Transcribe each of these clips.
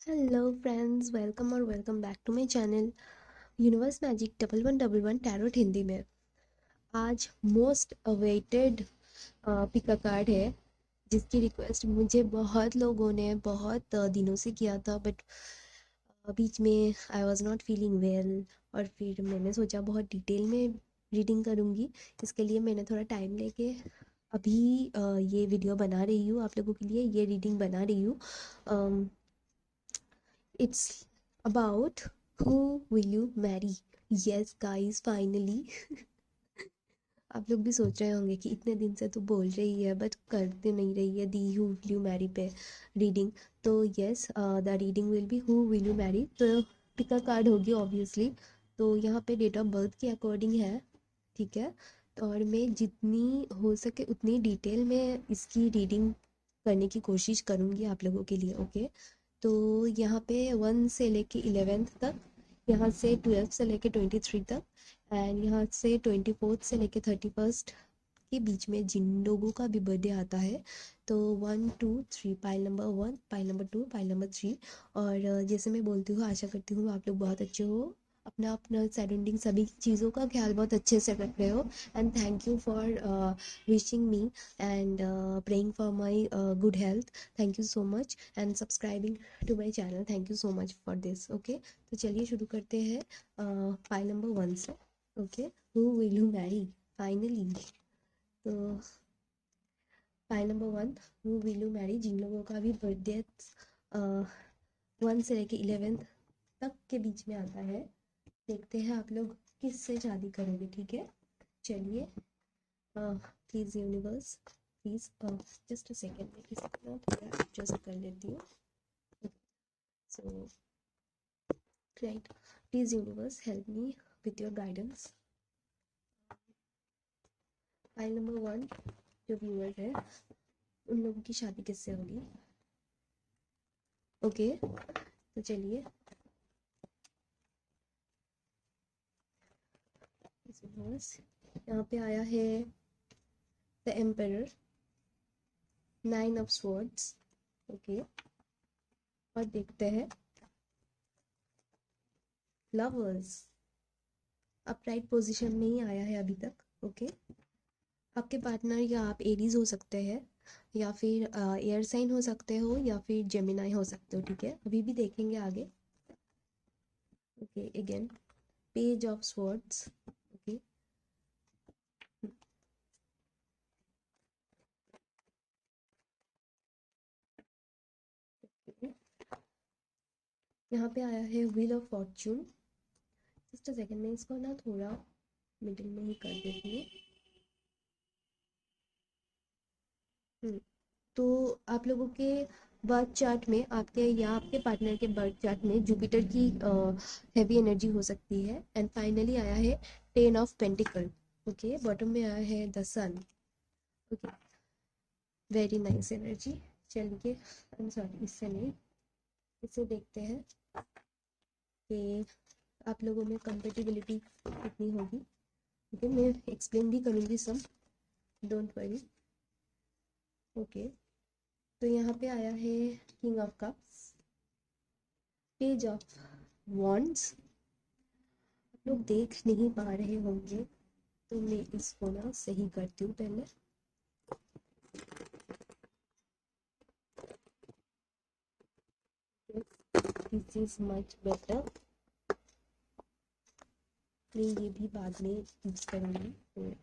Hello friends, welcome और welcome back to my channel universe magic 1111 tarot Hindi में। आज most awaited पिका card है जिसकी रिक्वेस्ट मुझे बहुत लोगों ने बहुत दिनों से किया था, बट बीच में I was not feeling well और फिर मैंने सोचा बहुत डिटेल में रीडिंग करूँगी। इसके लिए मैंने थोड़ा टाइम लेके अभी ये वीडियो बना रही हूँ, आप लोगों के लिए ये रीडिंग बना रही हूँ। It's about who will you marry? Yes guys, finally. आप लोग भी सोच रहे होंगे कि इतने दिन से तो बोल रही है बट करते नहीं रही है दी हु विल यू मैरी पे रीडिंग। तो yes, the reading will be who will you Mary, तो पिका कार्ड होगी ऑब्वियसली। तो यहाँ पे डेट ऑफ बर्थ के अकॉर्डिंग है, ठीक है। तो और मैं जितनी हो सके उतनी डिटेल में इसकी रीडिंग करने की कोशिश करूँगी आप लोगों के लिए, ओके। तो यहाँ पे 1 से लेके 11th तक, यहाँ से 12 से लेके 23 तक, एंड यहाँ से 24 से लेके 31 के बीच में जिन लोगों का भी बर्थडे आता है, तो 1 2 3 pile number 1, pile number 2, pile number 3। और जैसे मैं बोलती हूँ, आशा करती हूँ आप लोग बहुत अच्छे हो, अपना अपना सराउंडिंग सभी चीज़ों का ख्याल बहुत अच्छे से रख रहे हो। And thank you for wishing me and praying for my good health. Thank you so much and subscribing to my channel, thank you so much for this, okay. तो चलिए शुरू करते हैं पाइल नंबर 1 से, okay. Who will you marry finally. तो pile number 1, who will you marry, जिन लोगों का भी बर्थडे 1 से लेके 11th तक के बीच में आता है, देखते हैं आप लोग किससे शादी करोगे, ठीक है। चलिए, please universe, please just a second, मैं इसको थोड़ा एडजस्ट कर लेती हूँ। So right, please universe help me with your guidance. File number 1, जो व्यूअर है उन लोगों की शादी किससे होगी, ओके। तो चलिए, यहाँ पे आया है the emperor, 9 of swords, okay. और देखते हैं लवर्स, अपराइट पोजीशन में ही आया है अभी तक, ओके। आपके पार्टनर या आप एरीज हो सकते हैं, या फिर एयर साइन हो सकते हो, या फिर जेमिनाई हो सकते हो, ठीक है। अभी भी देखेंगे आगे, okay. Again page of swords, okay. यहाँ पे आया है wheel of Fortune. Just a second, मैं इसको ना थोड़ा मिडिल में ही कर देती हूँ। तो आप लोगों के बर्थ चार्ट में, आपके या आपके पार्टनर के बर्थ चार्ट में जुपिटर की हैवी एनर्जी हो सकती है। एंड फाइनली आया है 10 ऑफ पेंटिकल, ओके। बॉटम में आया है the sun, okay. Very nice energy. चलिए, आई एम सॉरी, इससे नहीं, इससे देखते हैं कि आप लोगों में कंपेटिबिलिटी कितनी होगी, ओके। मैं एक्सप्लेन भी करूँगी सब, डोंट वरी, ओके। तो यहाँ पे आया है king of cups, page of wands. आप लोग देख नहीं पा रहे होंगे तो मैं इसको ना सही करती हूँ पहले। दिस इज मच बेटर, मैं ये भी बाद में यूज करूँगी, तो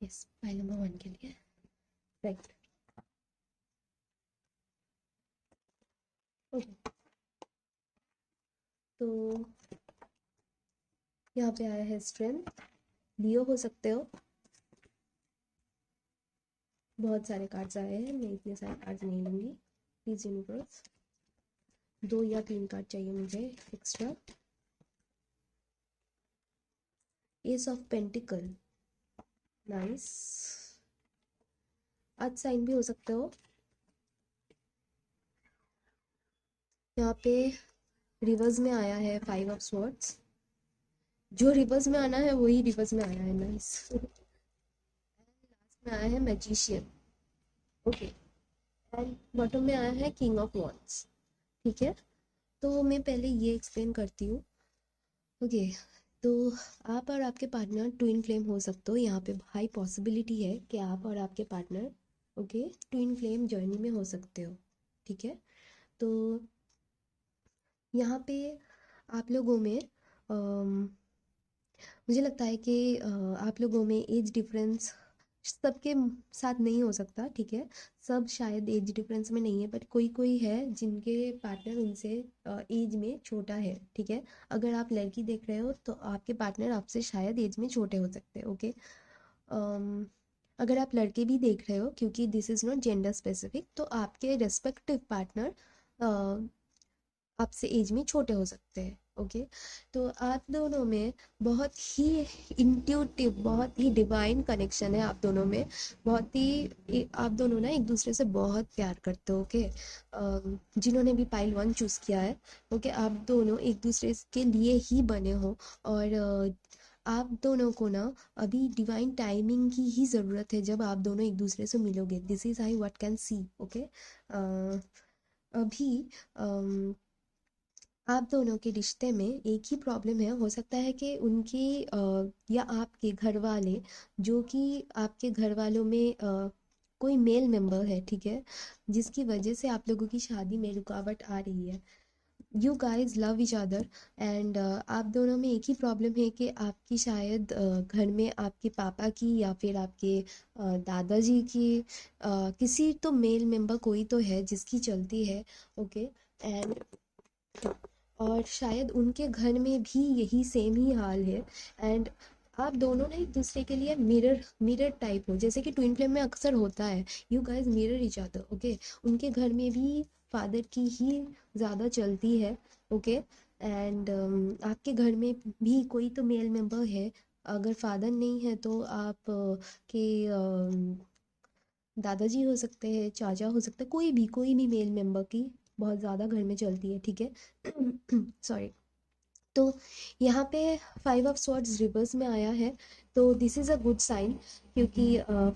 यस, फाइल नंबर 1 के लिए, राइट, ओके। तो यहाँ पे आया है स्ट्रेंथ, लियो हो सकते हो। बहुत सारे कार्ड्स आए हैं, मैं इतने सारे कार्ड्स नहीं लूँगी, प्लीज़ यूनिवर्स 2 या 3 कार्ड चाहिए मुझे extra. Ace of pentacle, nice. Earth sign भी हो सकते हो। यहाँ पे रिवर्स में आया है 5 ऑफ स्वॉर्ड्स, जो रिवर्स में आना है वही रिवर्स में आया है, नाइस। लास्ट में आया है मैजिशियन, ओके। एंड बॉटम में आया है किंग ऑफ वॉन्ड्स। ठीक है, तो मैं पहले ये एक्सप्लेन करती हूँ। ओके, तो आप और आपके पार्टनर ट्विन फ्लेम हो सकते हो। यहाँ पे हाई पॉसिबिलिटी है कि आप और आपके partner okay twin flame journey में हो सकते हो। ठीक है, तो यहाँ पे आप लोगों में मुझे लगता है कि आप लोगों में एज डिफरेंस सबके साथ नहीं हो सकता। ठीक है, सब शायद एज डिफरेंस में नहीं है, बट कोई कोई है जिनके पार्टनर उनसे एज में छोटा है। ठीक है, अगर आप लड़की देख रहे हो तो आपके पार्टनर आपसे शायद एज में छोटे हो सकते हैं। ओके, अम, अगर आप लड़के भी देख रहे हो, क्योंकि this is not gender specific, तो आपके रेस्पेक्टिव पार्टनर आपसे एज में छोटे हो सकते हैं। ओके, तो आप दोनों में बहुत ही इंट्यूटिव, बहुत ही डिवाइन कनेक्शन है आप दोनों में। बहुत ही आप दोनों ना एक दूसरे से बहुत प्यार करते हो। ओके, जिन्होंने भी पाइल 1 चूज़ किया है, ओके, आप दोनों एक दूसरे के लिए ही बने हो। और आप दोनों को ना अभी डिवाइन टाइमिंग की ही ज़रूरत है जब आप दोनों एक दूसरे से मिलोगे। This is I what can see. Okay, अभी आप दोनों के रिश्ते में एक ही प्रॉब्लम है। हो सकता है कि उनकी या आपके घर वाले, जो कि आपके घर वालों में कोई मेल मेंबर है, ठीक है, जिसकी वजह से आप लोगों की शादी में रुकावट आ रही है। You guys love each other, and आप दोनों में एक ही प्रॉब्लम है कि आपकी शायद घर में आपके पापा की या फिर आपके दादाजी की किसी तो मेल मेंबर कोई तो है जिसकी चलती है। ओके, एंड और शायद उनके घर में भी यही सेम ही हाल है। एंड आप दोनों ना एक दूसरे के लिए मिरर मिरर टाइप हो, जैसे कि ट्विन फ्लेम में अक्सर होता है। You guys mirror each other. Okay, उनके घर में भी फादर की ही ज़्यादा चलती है। ओके, एंड आपके घर में भी कोई तो मेल मेंबर है। अगर फादर नहीं है तो आप के दादाजी हो सकते हैं, चाचा हो सकता है, कोई भी मेल मेंबर की बहुत ज़्यादा घर में चलती है। ठीक है, सॉरी। तो यहाँ पे 5 ऑफ स्वॉर्ड्स रिवर्स में आया है, तो this is a good sign, क्योंकि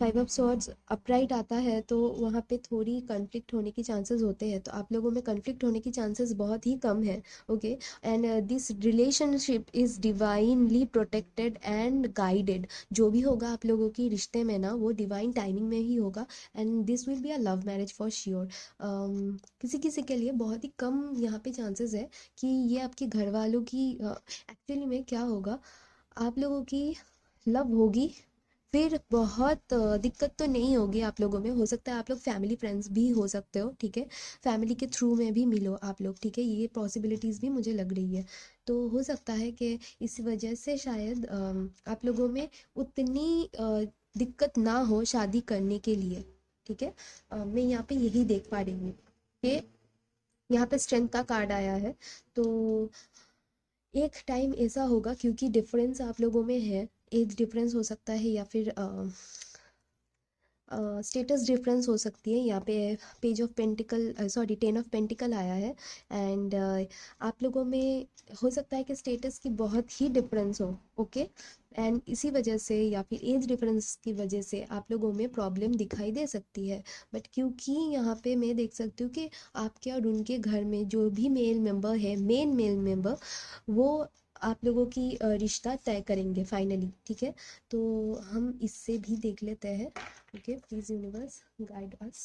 5 ऑफ स्वॉर्ड्स अपराइट आता है तो वहाँ पे थोड़ी कन्फ्लिक्ट होने की चांसेस होते हैं। तो आप लोगों में कन्फ्लिक्ट होने की चांसेस बहुत ही कम है। Okay, and this relationship is divinely protected and guided. जो भी होगा आप लोगों की रिश्ते में ना, वो डिवाइन टाइमिंग में ही होगा। And this will be a love marriage for sure. किसी किसी के लिए बहुत ही कम यहाँ पे चांसेस है कि ये आपके घर वालों की एक्चुअली में क्या होगा, आप लोगों की लव होगी, फिर बहुत दिक्कत तो नहीं होगी आप लोगों में। हो सकता है आप लोग फैमिली फ्रेंड्स भी हो सकते हो। ठीक है, फैमिली के थ्रू में भी मिलो आप लोग। ठीक है, ये पॉसिबिलिटीज़ भी मुझे लग रही है। तो हो सकता है कि इस वजह से शायद आप लोगों में उतनी दिक्कत ना हो शादी करने के लिए। ठीक है, मैं यहाँ पे यही देख पा रही हूँ कि यहाँ पे स्ट्रेंथ का कार्ड आया है। तो एक टाइम ऐसा होगा, क्योंकि डिफरेंस आप लोगों में है, एज डिफरेंस हो सकता है या फिर स्टेटस डिफरेंस हो सकती है। यहाँ पे page of pentacle, sorry 10 of pentacle आया है। एंड आप लोगों में हो सकता है कि स्टेटस की बहुत ही डिफरेंस हो। ओके, एंड इसी वजह से या फिर एज डिफरेंस की वजह से आप लोगों में प्रॉब्लम दिखाई दे सकती है। बट क्योंकि यहाँ पे मैं देख सकती हूँ कि आपके और उनके घर में जो भी मेल मेंबर है, मेन मेल मेंबर, वो आप लोगों की रिश्ता तय करेंगे फाइनली। ठीक है, तो हम इससे भी देख लेते हैं। Okay, please universe guide us.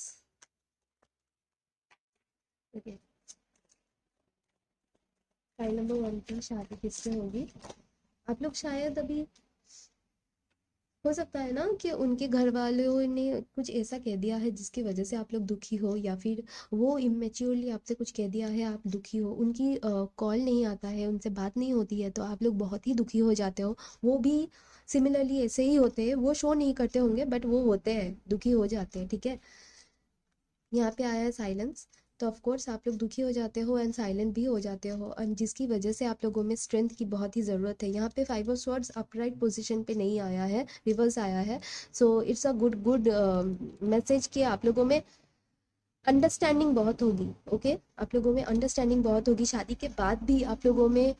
Okay, file number 1 की शादी किससे होगी? आप लोग शायद अभी, हो सकता है ना कि उनके घर वालों ने कुछ ऐसा कह दिया है जिसकी वजह से आप लोग दुखी हो, या फिर वो इमेच्योरली आपसे कुछ कह दिया है, आप दुखी हो। उनकी कॉल नहीं आता है, उनसे बात नहीं होती है, तो आप लोग बहुत ही दुखी हो जाते हो। वो भी सिमिलरली ऐसे ही होते हैं, वो शो नहीं करते होंगे बट वो होते हैं, दुखी हो जाते हैं। ठीक है, यहाँ पे आया है साइलेंस, तो ऑफ कोर्स आप लोग दुखी हो जाते हो एंड साइलेंट भी हो जाते हो, और जिसकी वजह से आप लोगों में स्ट्रेंथ की बहुत ही ज़रूरत है। यहाँ पे 5 ऑफ स्वॉर्ड्स अपराइट पोजीशन पे नहीं आया है, रिवर्स आया है। So it's a good good message कि आप लोगों में अंडरस्टैंडिंग बहुत होगी। ओके, आप लोगों में अंडरस्टैंडिंग बहुत होगी। शादी के बाद भी आप लोगों में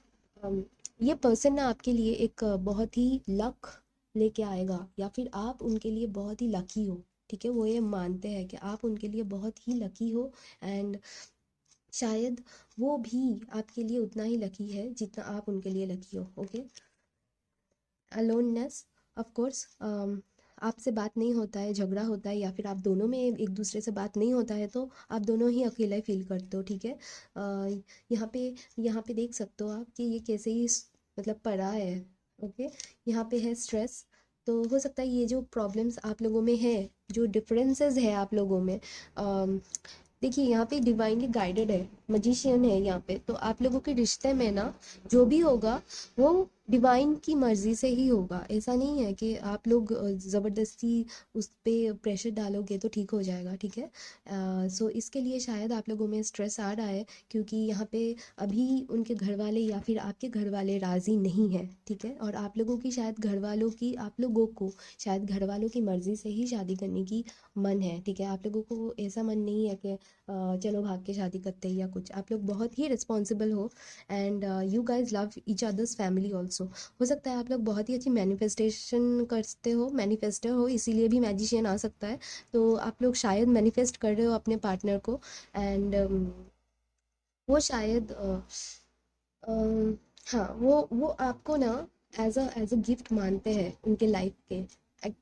ये पर्सन ना आपके लिए एक बहुत ही लक लेके आएगा, या फिर आप उनके लिए बहुत ही लकी हो। ठीक है, वो ये मानते हैं कि आप उनके लिए बहुत ही लकी हो, एंड शायद वो भी आपके लिए उतना ही लकी है जितना आप उनके लिए लकी हो। ओके, अलोननेस, ऑफ कोर्स, आपसे बात नहीं होता है, झगड़ा होता है, या फिर आप दोनों में एक दूसरे से बात नहीं होता है, तो आप दोनों ही अकेला फील करते हो। ठीक है, यहाँ पे देख सकते हो आप कि ये कैसे ही मतलब पड़ा है। ओके, यहाँ पे है स्ट्रेस। तो हो सकता है ये जो प्रॉब्लम्स आप लोगों में है, जो डिफरेंसेस है आप लोगों में, देखिए यहाँ पे डिवाइनली गाइडेड है, मजिशियन है यहाँ पे, तो आप लोगों के रिश्ते में ना जो भी होगा वो डिवाइन की मर्जी से ही होगा। ऐसा नहीं है कि आप लोग ज़बरदस्ती उस पे प्रेशर डालोगे तो ठीक हो जाएगा। ठीक है, सो इसके लिए शायद आप लोगों में स्ट्रेस आ रहा है, क्योंकि यहाँ पे अभी उनके घर वाले या फिर आपके घर वाले राज़ी नहीं है। ठीक है, और आप लोगों की शायद घर वालों की, आप लोगों को शायद घर वालों की मर्ज़ी से ही शादी करने की मन है। ठीक है, आप लोगों को ऐसा मन नहीं है कि चलो भाग के शादी करते हैं या कुछ। आप लोग बहुत ही रिस्पॉन्सिबल हो, and you guys love each others family also. हो सकता है आप लोग बहुत ही अच्छी मैनिफेस्टेशन करते हो, मैनिफेस्टर हो, इसीलिए भी मैजिशियन आ सकता है। तो आप लोग शायद मैनिफेस्ट कर रहे हो अपने पार्टनर को, एंड वो शायद हाँ, वो आपको ना एज अ गिफ्ट मानते हैं उनके लाइफ के,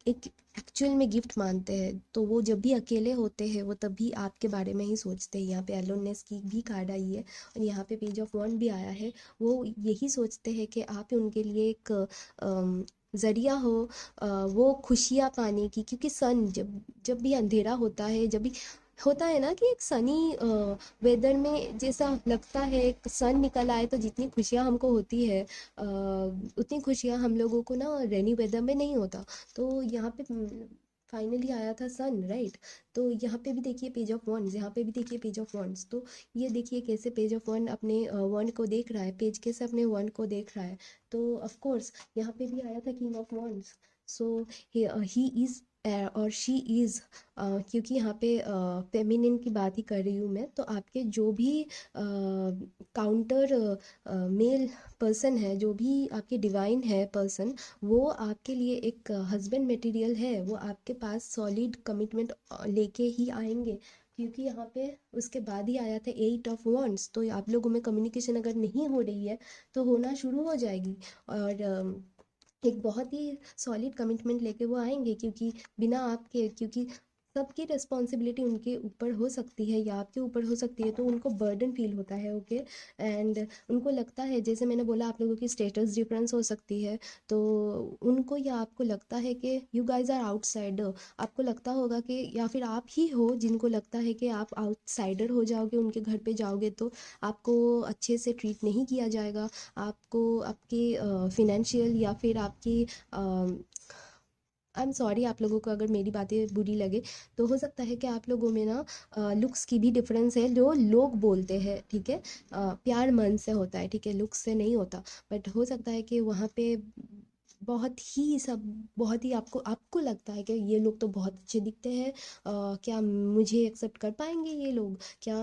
एक एक्चुअल में गिफ्ट मानते हैं। तो वो जब भी अकेले होते हैं वो तभी आपके बारे में ही सोचते हैं। यहाँ पे अलोननेस की भी कार्ड आई है, और यहाँ पे पेज ऑफ वॉन्ड भी आया है। वो यही सोचते हैं कि आप उनके लिए एक ज़रिया हो, वो खुशियाँ पाने की, क्योंकि सन जब जब भी अंधेरा होता है, जब भी होता है ना कि एक सनी वेदर में जैसा लगता है, एक सन निकल आए तो जितनी खुशियाँ हमको होती है, उतनी खुशियाँ हम लोगों को ना रेनी वेदर में नहीं होता। तो यहाँ पे फाइनली आया था सन, राइट। तो यहाँ पे भी देखिए पेज ऑफ वॉन्ड्स, यहाँ पे भी देखिए पेज ऑफ वॉन्ड्स। तो ये देखिए कैसे पेज ऑफ वॉन्ड अपने वॉन्ड को देख रहा है, पेज कैसे अपने वॉन्ड को देख रहा है। तो ऑफ कोर्स यहाँ पे भी आया था king of wands. So he is और शी इज़, क्योंकि यहाँ पे फेमिनिन की बात ही कर रही हूँ मैं, तो आपके जो भी काउंटर मेल पर्सन है, जो भी आपके डिवाइन है पर्सन, वो आपके लिए एक हस्बैंड मटेरियल है। वो आपके पास सॉलिड कमिटमेंट लेके ही आएंगे, क्योंकि यहाँ पे उसके बाद ही आया था 8 ऑफ वॉन्ड्स। तो आप लोगों में कम्युनिकेशन अगर नहीं हो रही है तो होना शुरू हो जाएगी, और एक बहुत ही सॉलिड कमिटमेंट लेके वो आएंगे, क्योंकि बिना आपके, क्योंकि सबकी रिस्पॉन्सिबिलिटी उनके ऊपर हो सकती है या आपके ऊपर हो सकती है, तो उनको बर्डन फील होता है। ओके, एंड उनको लगता है, जैसे मैंने बोला आप लोगों की स्टेटस डिफरेंस हो सकती है, तो उनको या आपको लगता है कि यू गाइज आर आउटसाइडर। आपको लगता होगा कि, या फिर आप ही हो जिनको लगता है कि आप आउटसाइडर हो जाओगे, उनके घर पे जाओगे तो आपको अच्छे से ट्रीट नहीं किया जाएगा, आपको आपके फिनेंशियल या फिर आपकी आई एम सॉरी, आप लोगों को अगर मेरी बातें बुरी लगे, तो हो सकता है कि आप लोगों में ना लुक्स की भी डिफरेंस है, जो लोग बोलते हैं। ठीक है, प्यार मन से होता है, ठीक है, लुक्स से नहीं होता। बट हो सकता है कि वहाँ पे बहुत ही आपको आपको लगता है कि ये लोग तो बहुत अच्छे दिखते हैं, क्या मुझे एक्सेप्ट कर पाएंगे ये लोग, क्या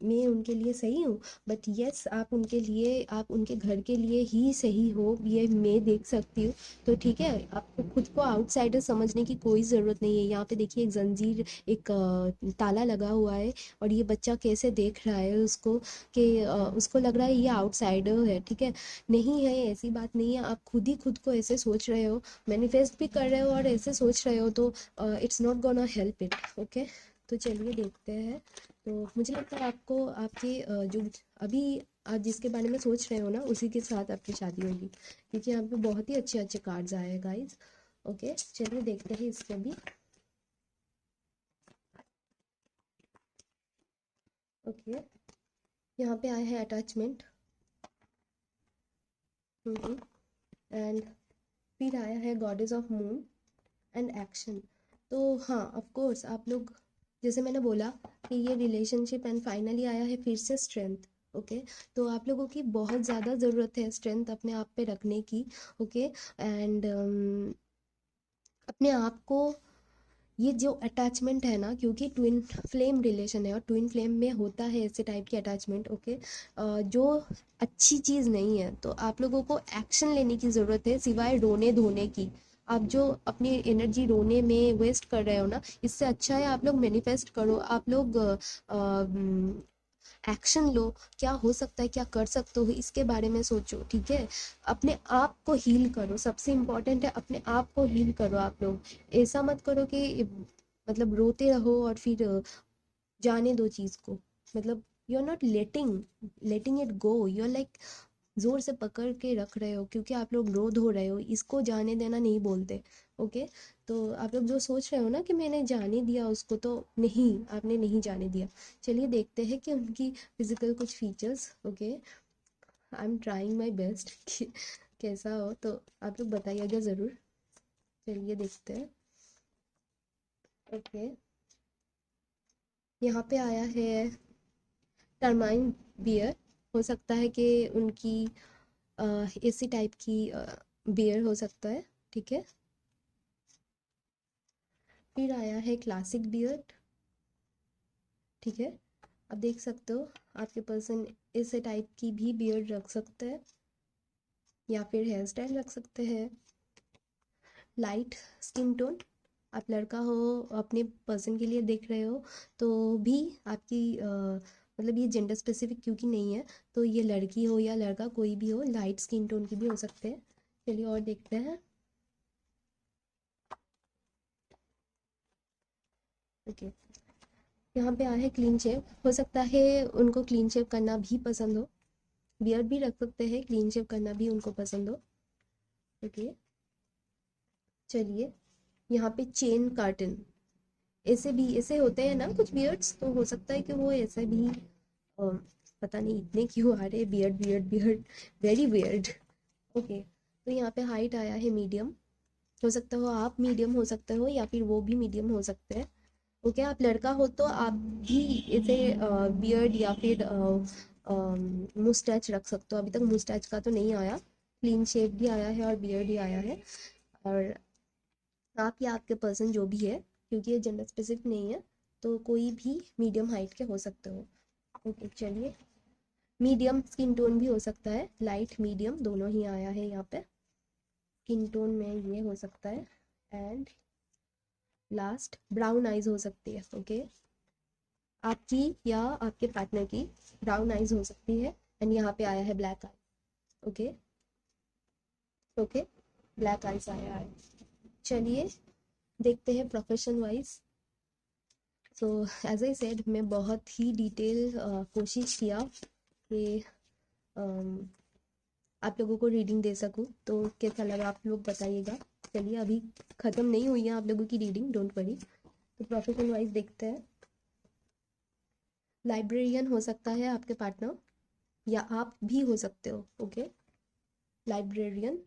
मैं उनके लिए सही हूँ। बट यस, आप उनके लिए, आप उनके घर के लिए ही सही हो, ये मैं देख सकती हूँ। तो ठीक है, आपको खुद को आउटसाइडर समझने की कोई ज़रूरत नहीं है। यहाँ पे देखिए एक जंजीर, एक ताला लगा हुआ है, और ये बच्चा कैसे देख रहा है उसको, कि उसको लग रहा है ये आउटसाइडर है। ठीक है, नहीं है, ऐसी बात नहीं है। आप खुद ही खुद को ऐसे सोच रहे हो, मैनिफेस्ट भी कर रहे हो और ऐसे सोच रहे हो, तो it's not gonna help it. Okay, तो चलिए देखते हैं। तो मुझे लगता है आपको आपके जो अभी आप जिसके बारे में सोच रहे हो ना, उसी के साथ आपकी शादी होगी, क्योंकि यहाँ पे बहुत ही अच्छे अच्छे कार्ड्स आए हैं गाइज। ओके, चलिए देखते हैं इसको भी। ओके, यहाँ पे आया है अटैचमेंट, एंड फिर आया है goddess of moon and action. तो हाँ, ऑफ कोर्स आप लोग, जैसे मैंने बोला कि ये रिलेशनशिप, एंड फाइनली आया है फिर से स्ट्रेंथ। ओके, तो आप लोगों की बहुत ज़्यादा ज़रूरत है स्ट्रेंथ अपने आप पे रखने की। ओके, एंड अपने आप को, ये जो अटैचमेंट है ना, क्योंकि ट्विन फ्लेम रिलेशन है, और ट्विन फ्लेम में होता है ऐसे टाइप की अटैचमेंट। ओके, जो अच्छी चीज़ नहीं है, तो आप लोगों को एक्शन लेने की ज़रूरत है, सिवाय रोने धोने की। आप जो अपनी एनर्जी रोने में वेस्ट कर रहे हो ना, इससे अच्छा है आप लोग मैनिफेस्ट करो, आप लोग एक्शन लो। क्या हो सकता है, क्या कर सकते हो, इसके बारे में सोचो, ठीक है। अपने आप को हील करो, सबसे इम्पोर्टेंट है अपने आप को हील करो। आप लोग ऐसा मत करो कि मतलब रोते रहो और फिर जाने दो चीज़ को। मतलब you are not letting it go, you are like जोर से पकड़ के रख रहे हो, क्योंकि आप लोग रोध हो रहे हो, इसको जाने देना नहीं बोलते। ओके, तो आप लोग जो सोच रहे हो ना कि मैंने जाने दिया उसको, तो नहीं, आपने नहीं जाने दिया। चलिए देखते हैं कि उनकी फिजिकल कुछ features. Okay, I am trying my best कि कैसा हो, तो आप लोग बताइएगा ज़रूर। चलिए देखते हैं। ओके, यहाँ पे आया है टर्माइन बियर। हो सकता है कि उनकी इसी टाइप की बियर हो सकता है, ठीक है। फिर आया है क्लासिक बियर्ड, ठीक है। आप देख सकते हो आपके पर्सन इस टाइप की भी बियर्ड रख सकते हैं, या फिर हेयर स्टाइल रख सकते हैं। लाइट स्किन टोन, आप लड़का हो अपने पर्सन के लिए देख रहे हो, तो भी आपकी मतलब ये जेंडर स्पेसिफिक क्योंकि नहीं है, तो ये लड़की हो या लड़का कोई भी हो, लाइट स्किन टोन की भी हो सकते हैं। चलिए और देखते हैं। ओके, यहाँ पे आया है क्लीन शेव। हो सकता है उनको क्लीन शेव करना भी पसंद हो, बियर्ड भी रख सकते हैं, क्लीन शेव करना भी उनको पसंद हो। ओके, चलिए यहाँ पे चेन कार्टन, ऐसे भी ऐसे होते हैं ना कुछ बियर्ड्स, तो हो सकता है कि वो ऐसा भी पता नहीं इतने क्यों आ रहे, beard beard beard, very beard. Okay, तो यहाँ पे हाइट आया है मीडियम। हो सकता हो आप मीडियम हो सकते हो, या फिर वो भी मीडियम हो सकते हैं। ओके, आप लड़का हो तो आप भी ऐसे बियर्ड या फिर मुस्टैच रख सकते हो। अभी तक मुस्टैच का तो नहीं आया, क्लीन शेव भी आया है और बियर्ड ही आया है। और आप या आपके पर्सन जो भी है, क्योंकि ये जेंडर स्पेसिफिक नहीं है, तो कोई भी मीडियम हाइट के हो सकते हो। ओके, चलिए मीडियम स्किन टोन भी हो सकता है, लाइट मीडियम दोनों ही आया है यहाँ पे। स्किन टोन में ये हो सकता है। एंड लास्ट ब्राउन आइज हो सकती है। ओके, आपकी या आपके पार्टनर की ब्राउन आइज हो सकती है। एंड यहाँ पे आया है black eye. Okay, okay, black eyes आया है। चलिए देखते हैं profession wise. So as I said, मैं बहुत ही डिटेल कोशिश किया कि um, आप लोगों को रीडिंग दे सकूं, तो कैसा लगा आप लोग बताइएगा। चलिए अभी ख़त्म नहीं हुई है आप लोगों की रीडिंग, डोंट वरी। तो प्रोफेशन वाइज देखते हैं। लाइब्रेरियन हो सकता है आपके पार्टनर, या आप भी हो सकते हो। ओके, लाइब्रेरियन,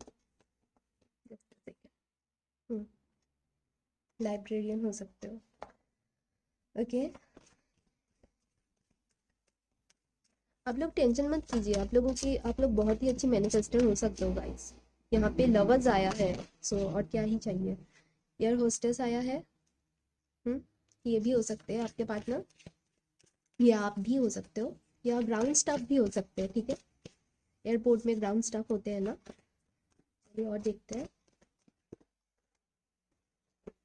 लाइब्रेरियन हो सकते हो। ओके, आप लोग टेंशन मत कीजिए, आप लोग बहुत ही अच्छी मैनिफेस्टर हो सकते हो गाइस। यहाँ पे लवर्स आया है, सो और क्या ही चाहिए। एयर होस्टेस आया है। ये भी हो सकते हैं आपके पार्टनर, या आप भी हो सकते हो, या ग्राउंड स्टाफ भी हो सकते हैं, ठीक है। एयरपोर्ट में ग्राउंड स्टाफ होते हैं ना। चलिए और देखते हैं।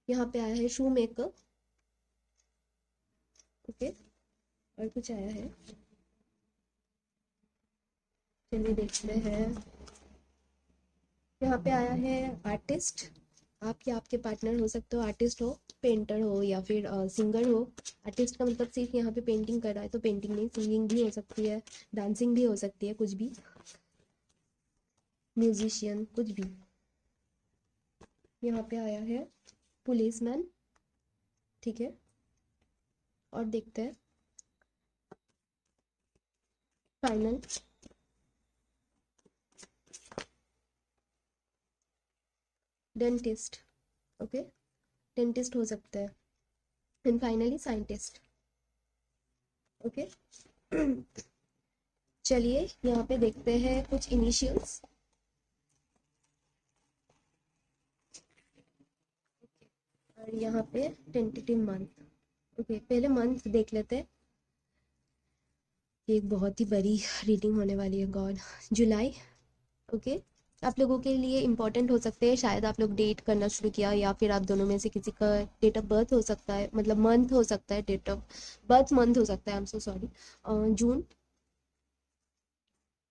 यहाँ पे आया है शू मेकर। ओके, और कुछ आया है, चलिए देखते हैं। यहाँ पे आया है आर्टिस्ट। आप या आपके पार्टनर हो सकते हो आर्टिस्ट हो, पेंटर हो या फिर सिंगर हो। आर्टिस्ट का मतलब सिर्फ यहाँ पे पेंटिंग कर रहा है तो पेंटिंग नहीं, सिंगिंग भी हो सकती है, डांसिंग भी हो सकती है, कुछ भी, म्यूजिशियन कुछ भी। यहाँ पे आया है पुलिसमैन, ठीक है। और देखते हैं फाइनल। डेंटिस्ट, ओके, डेंटिस्ट हो सकता है। And finally scientist. ओके, चलिए यहाँ पे देखते हैं कुछ इनिशियल्स। और यहाँ पे टेंटेटिव मंथ। ओके, पहले मंथ देख लेते हैं। ये एक बहुत ही बड़ी रीडिंग होने वाली है, गॉड। जुलाई, ओके, आप लोगों के लिए इम्पोर्टेंट हो सकते हैं, शायद आप लोग डेट करना शुरू किया या फिर आप दोनों में से किसी का डेट ऑफ बर्थ हो सकता है, मतलब मंथ हो सकता है, डेट ऑफ बर्थ मंथ हो सकता है, आई एम सो सॉरी। जून,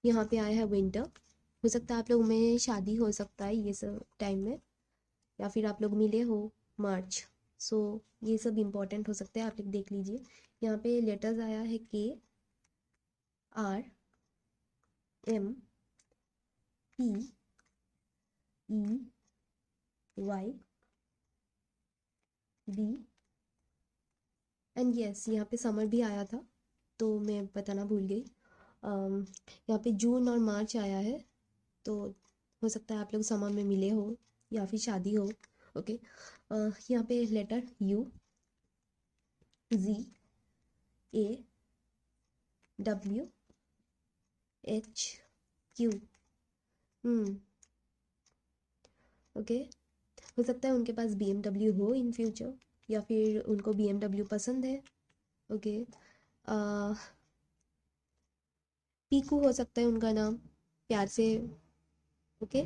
यहाँ पे आया है विंटर। हो सकता है आप लोग में शादी हो सकता है ये सब टाइम में, या फिर आप लोग मिले हो मार्च। सो ये सब इम्पोर्टेंट हो सकता है, आप लोग देख लीजिए। यहाँ पे लेटर्स आया है KRMPEY एंड यस, यहाँ पे समर भी आया था तो मैं बताना भूल गई। यहाँ पे जून और मार्च आया है, तो हो सकता है आप लोग समर में मिले हो या फिर शादी हो। ओके, यहाँ पे लेटर UZAWHQ। ओके, हो सकता है उनके पास BMW हो इन फ्यूचर, या फिर उनको BMW पसंद है। ओके, पीकू हो सकता है उनका नाम, प्यार से ओके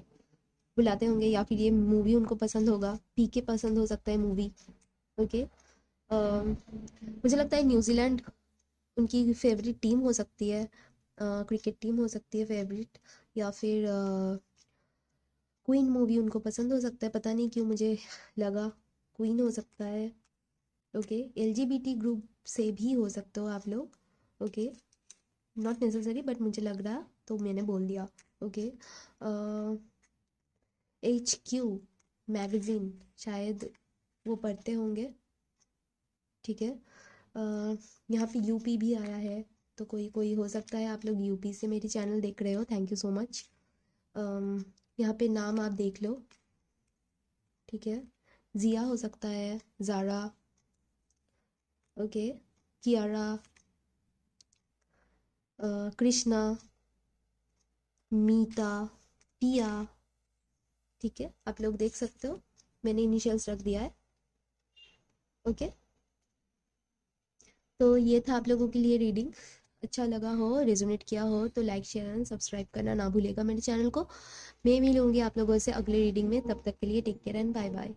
बुलाते होंगे, या फिर ये मूवी उनको पसंद होगा, पीके पसंद हो सकता है मूवी। ओके, मुझे लगता है न्यूजीलैंड उनकी फेवरेट टीम हो सकती है, क्रिकेट टीम हो सकती है फेवरेट, या फिर क्वीन मूवी उनको पसंद हो सकता है, पता नहीं क्यों मुझे लगा क्वीन हो सकता है। ओके, LGBT ग्रुप से भी हो सकते हो आप लोग। ओके, नॉट नेसेसरी बट मुझे लग रहा तो मैंने बोल दिया। ओके, HQ मैगज़ीन, शायद वो पढ़ते होंगे। ठीक है, यहाँ पे यूपी भी आया है, तो कोई कोई हो सकता है आप लोग यूपी से मेरी चैनल देख रहे हो, थैंक यू सो मच। यहाँ पे नाम आप देख लो। ठीक है, जिया हो सकता है, ज़ारा, ओके, कियारा, कृष्णा, मीता, पिया। ठीक है, आप लोग देख सकते हो, मैंने इनिशियल्स रख दिया है। ओके, तो ये था आप लोगों के लिए रीडिंग। अच्छा लगा हो, रेजोनेट किया हो तो लाइक शेयर एंड सब्सक्राइब करना ना भूलेगा मेरे चैनल को। मैं मिलूंगी आप लोगों से अगले रीडिंग में, तब तक के लिए take care and bye bye.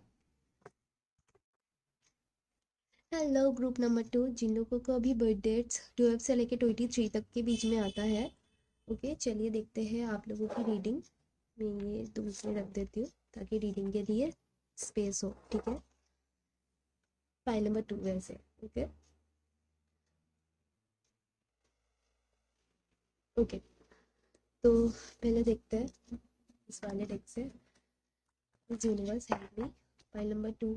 Hello group number 2, जिन लोगों को अभी बर्थ डेट्स 12 से लेकर 23 तक के बीच में आता है। ओके, चलिए देखते हैं आप लोगों की रीडिंग। मैं ये दूसरे रख देती हूँ ताकि रीडिंग के लिए स्पेस हो। ठीक है, फाइल नंबर 2 वैसे। ओके ओके, तो पहले देखते हैं इस वाले डेक से। Universe help me, file number 2,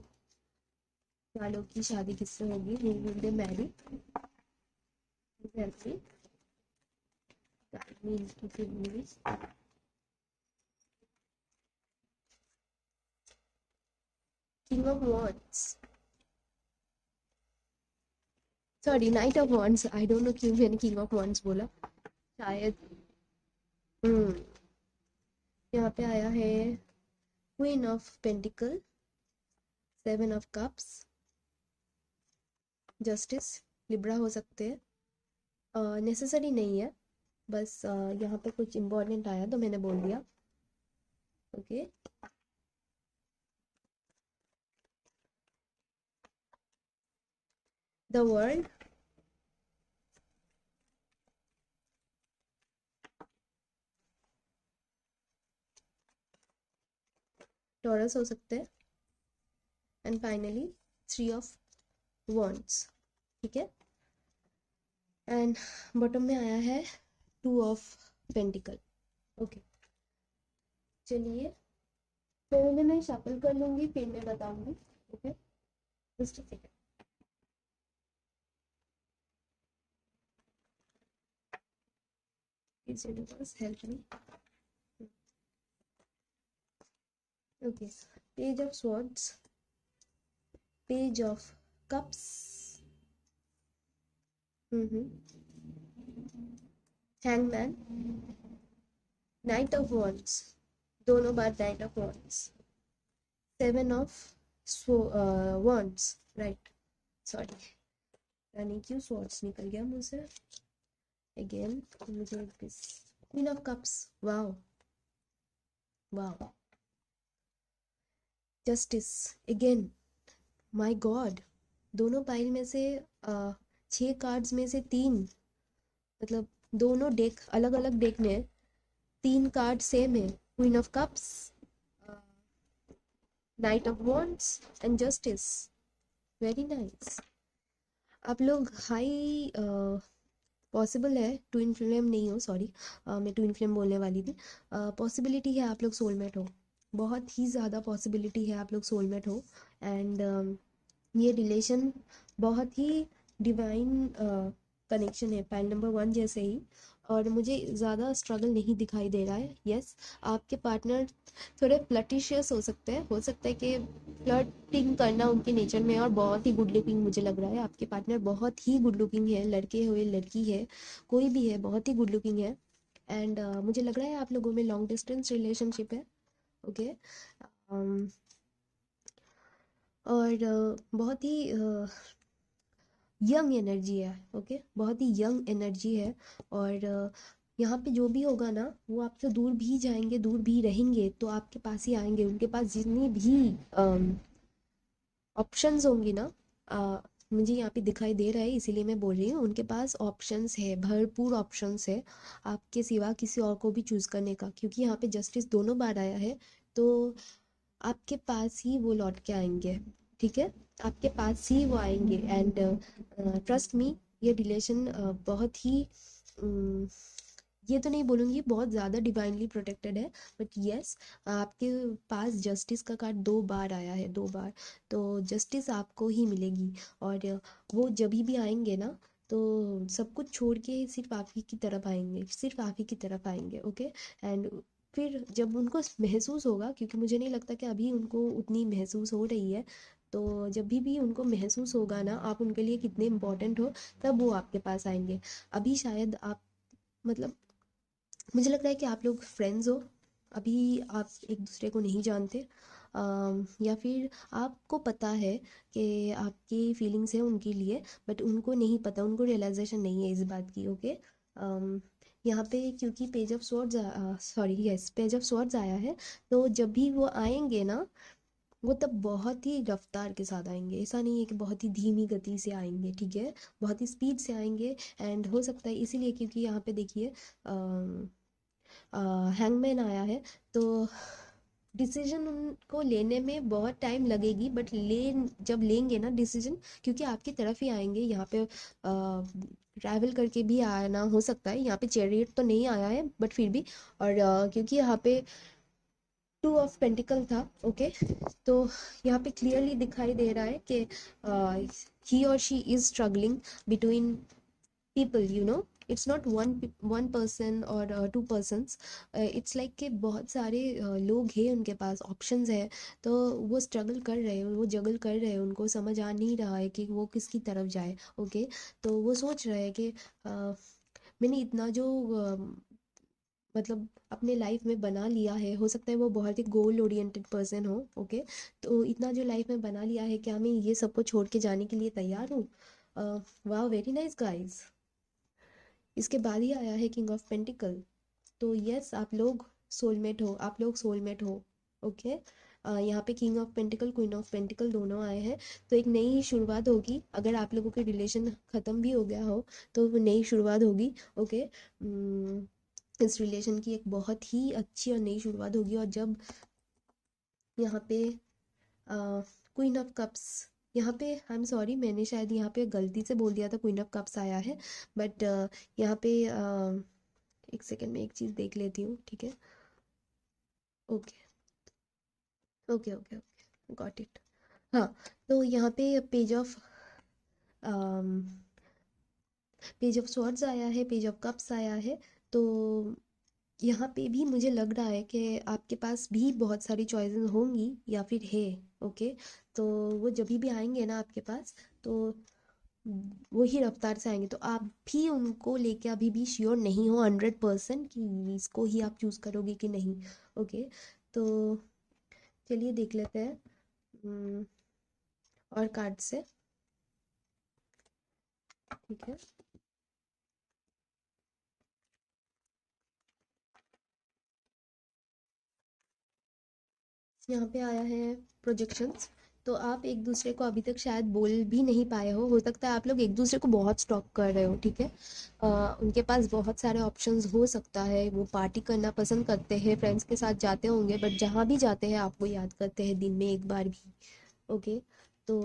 वालों की शादी किससे होगी, who will they marry, help me, guide me into feelings. King of wands, sorry knight of wands, I don't know क्यों मैंने किंग ऑफ वॉन्ड्स बोला, शायद। हम्म, यहाँ पे आया है queen of pentacle, 7 of cups, justice, Libra हो सकते हैं, नेसेसरी नहीं है, बस यहाँ पे कुछ इम्पोर्टेंट आया तो मैंने बोल दिया। ओके, द वर्ल्ड, टॉरस हो सकते हैं, एंड फाइनली 3 ऑफ वॉन्ड्स। ठीक है, एंड बॉटम में आया है 2 ऑफ पेंटिकल। ओके, चलिए पहले मैं शफल कर लूँगी फिर मैं बताऊँगी। Okay, just a second. Please universe help me. Okay, page of swords, page of cups, hangman, knight of wands, दोनों बार knight of wands, 7 of wands, right, sorry, यानी क्यों स्वॉर्ड्स निकल गया मुझसे अगेन, मुझे क्वीन ऑफ कप्स, वाओ, वाह, justice again, my god. दोनों पाइल में से 6 कार्ड्स में से 3, मतलब दोनों डेक अलग अलग डेक में 3 कार्ड सेम है, queen of cups, night of wands and justice. Very nice. आप लोग हाई पॉसिबल है ट्विन फ्लेम नहीं हो, सॉरी, मैं ट्विन फ्लेम बोलने वाली थी। पॉसिबिलिटी है आप लोग सोलमेट हो, बहुत ही ज़्यादा पॉसिबिलिटी है आप लोग सोलमेट हो। एंड ये रिलेशन बहुत ही डिवाइन कनेक्शन है, पाइल नंबर 1 जैसे ही। और मुझे ज़्यादा स्ट्रगल नहीं दिखाई दे रहा है। यस, आपके पार्टनर थोड़े फ्लर्टिशियस हो सकता है कि फ्लर्टिंग करना उनके नेचर में है, और बहुत ही गुड लुकिंग मुझे लग रहा है आपके पार्टनर, बहुत ही गुड लुकिंग है, लड़के हो या लड़की है, कोई भी है, बहुत ही गुड लुकिंग है। एंड मुझे लग रहा है आप लोगों में लॉन्ग डिस्टेंस रिलेशनशिप है। ओके। और बहुत ही यंग एनर्जी है। ओके, बहुत ही यंग एनर्जी है। और यहाँ पे जो भी होगा ना, वो आपसे दूर भी जाएंगे, दूर भी रहेंगे, तो आपके पास ही आएंगे। उनके पास जितनी भी ऑप्शंस होंगी ना, मुझे यहाँ पे दिखाई दे रहा है, इसीलिए मैं बोल रही हूँ, उनके पास ऑप्शंस है, भरपूर ऑप्शंस है आपके सिवा किसी और को भी चूज़ करने का, क्योंकि यहाँ पे जस्टिस दोनों बार आया है। तो आपके पास ही वो लौट के आएंगे, ठीक है, आपके पास ही वो आएंगे। एंड ट्रस्ट मी, ये रिलेशन बहुत ही ये तो नहीं बोलूँगी बहुत ज़्यादा डिवाइनली प्रोटेक्टेड है, बट यस, आपके पास जस्टिस का कार्ड 2 बार आया है, 2 बार। तो जस्टिस आपको ही मिलेगी। और वो जब भी आएंगे ना, तो सब कुछ छोड़ के सिर्फ आप ही की तरफ आएंगे, सिर्फ आप ही की तरफ आएंगे। ओके। एंड फिर जब उनको महसूस होगा, क्योंकि मुझे नहीं लगता कि अभी उनको उतनी महसूस हो रही है, तो जब भी उनको महसूस होगा ना आप उनके लिए कितने इम्पोर्टेंट हो, तब वो आपके पास आएंगे। अभी शायद आप, मतलब मुझे लगता है कि आप लोग फ्रेंड्स हो, अभी आप एक दूसरे को नहीं जानते। या फिर आपको पता है कि आपकी फीलिंग्स हैं उनके लिए, बट उनको नहीं पता, उनको रियलाइजेशन नहीं है इस बात की। ओके। यहाँ पे क्योंकि page of swords, sorry, yes, page of swords आया है, तो जब भी वो आएंगे ना, वो तब बहुत ही रफ्तार के साथ आएंगे, ऐसा नहीं है कि बहुत ही धीमी गति से आएंगे, ठीक है, बहुत ही स्पीड से आएंगे। एंड हो सकता है इसीलिए, क्योंकि यहाँ पे देखिए हैंगमैन आया है, तो डिसीजन उनको लेने में बहुत टाइम लगेगी, बट जब लेंगे ना डिसीजन, क्योंकि आपकी तरफ ही आएंगे। यहाँ पे ट्रैवल करके भी आना हो सकता है, यहाँ पे चैरियट तो नहीं आया है, बट फिर भी। और क्योंकि यहाँ पे 2 ऑफ पेंटिकल था। ओके। तो यहाँ पे क्लियरली दिखाई दे रहा है कि ही और she is struggling between people, it's not one person or 2 persons, it's like कि बहुत सारे लोग हैं, उनके पास ऑप्शंस है, तो वो स्ट्रगल कर रहे हैं, वो जगल कर रहे हैं, उनको समझ आ नहीं रहा है कि वो किसकी तरफ जाए। ओके। तो वो सोच रहे हैं कि मैंने इतना जो मतलब अपने लाइफ में बना लिया है, हो सकता है वो बहुत ही गोल ओरिएंटेड पर्सन हो। ओके। तो इतना जो लाइफ में बना लिया है, क्या मैं ये सबको छोड़ के जाने के लिए तैयार हूँ? वाह, वेरी नाइस गाइस। इसके बाद ही आया है किंग ऑफ पेंटिकल। तो यस, आप लोग सोलमेट हो, आप लोग सोलमेट हो। ओके। यहाँ पे king of pentacle, queen of pentacle दोनों आए हैं, तो एक नई शुरुआत होगी। अगर आप लोगों के रिलेशन ख़त्म भी हो गया हो, तो वो नई शुरुआत होगी। ओके। इस रिलेशन की एक बहुत ही अच्छी और नई शुरुआत होगी। और जब यहाँ पे क्वीन ऑफ कप्स, यहाँ पे आई एम सॉरी, मैंने शायद यहाँ पे गलती से बोल दिया था क्वीन ऑफ कप्स आया है, बट यहाँ पे एक सेकेंड में एक चीज़ देख लेती हूँ, ठीक है। Okay, okay, okay, okay, got it. हाँ, तो यहाँ पे पेज ऑफ स्वॉर्ड्स आया है, पेज ऑफ कप्स आया है। तो यहाँ पे भी मुझे लग रहा है कि आपके पास भी बहुत सारी चॉइसेस होंगी या फिर है। ओके। तो वो जब भी आएंगे ना आपके पास, तो वही रफ्तार से आएंगे, तो आप भी उनको लेके अभी भी श्योर नहीं हो 100% कि इसको ही आप चूज़ करोगे कि नहीं। ओके। तो चलिए देख लेते हैं और कार्ड से, ठीक है। यहाँ पे आया है प्रोजेक्शंस। तो आप एक दूसरे को अभी तक शायद बोल भी नहीं पाए हो सकता है आप लोग एक दूसरे को बहुत स्टॉक कर रहे हो, ठीक है। उनके पास बहुत सारे ऑप्शंस हो सकता है, वो पार्टी करना पसंद करते हैं, फ्रेंड्स के साथ जाते होंगे, बट जहाँ भी जाते हैं आपको याद करते हैं दिन में एक बार भी। ओके। तो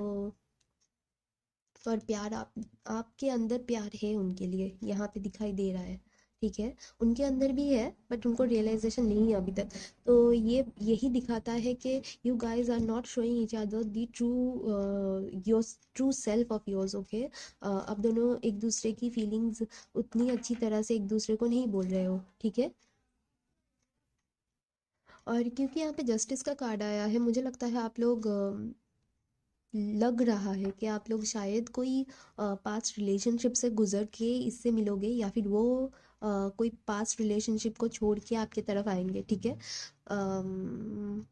और प्यार आपके अंदर प्यार है उनके लिए, यहाँ पे दिखाई दे रहा है, ठीक है। उनके अंदर भी है बट उनको रियलाइजेशन नहीं है अभी तक। तो ये यही दिखाता है कि you guys are not showing each other the true your true self of yours, okay. अब दोनों एक दूसरे की फीलिंग्स उतनी अच्छी तरह से एक दूसरे को नहीं बोल रहे हो, ठीक है। और क्योंकि यहाँ पे जस्टिस का कार्ड आया है, मुझे लगता है आप लोग लग रहा है कि आप लोग शायद कोई पास्ट रिलेशनशिप से गुजर के इससे मिलोगे, या फिर वो कोई पास्ट रिलेशनशिप को छोड़ के आपके तरफ आएंगे, ठीक है। अम,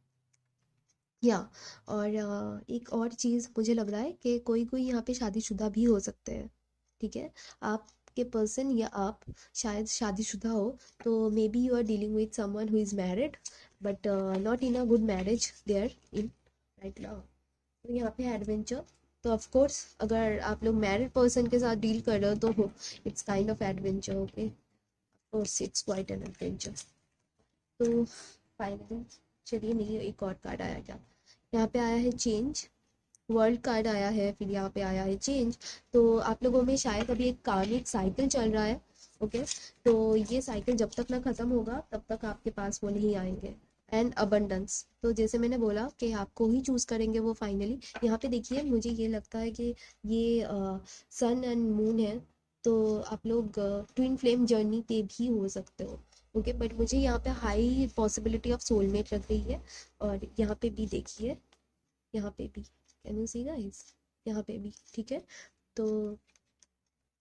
या और एक और चीज़ मुझे लग रहा है कि कोई कोई यहाँ पे शादीशुदा भी हो सकते हैं, ठीक है। आपके पर्सन या आप शायद शादीशुदा हो, तो maybe you are dealing with someone who is married but not in a good marriage there in right now. तो यहाँ पे एडवेंचर, तो ऑफ कोर्स अगर आप लोग मैरिड पर्सन के साथ डील कर रहे हो तो it's kind of adventure, okay. Course it's quite an adventure. तो फाइनली चलिए, नहीं एक और कार्ड आया क्या, यहाँ पे आया है चेंज। वर्ल्ड कार्ड आया है, फिर यहाँ पे आया है चेंज। तो आप लोगों में शायद अभी एक कार्मिक साइकिल चल रहा है, ओके। तो ये साइकिल जब तक ना खत्म होगा तब तक आपके पास वो नहीं आएंगे। एंड अबंडेंस, तो जैसे मैंने बोला कि आपको ही चूज करेंगे वो फाइनली। यहाँ पे देखिए, मुझे ये लगता है कि ये सन एंड मून है, तो आप लोग ट्विन फ्लेम जर्नी पे भी हो सकते हो, ओके। बट मुझे यहाँ पे हाई पॉसिबिलिटी ऑफ सोलमेट लग रही है। और यहाँ पे भी देखिए, यहाँ पे भी, कैन यू सी गाइस, यहाँ पे भी, ठीक है। तो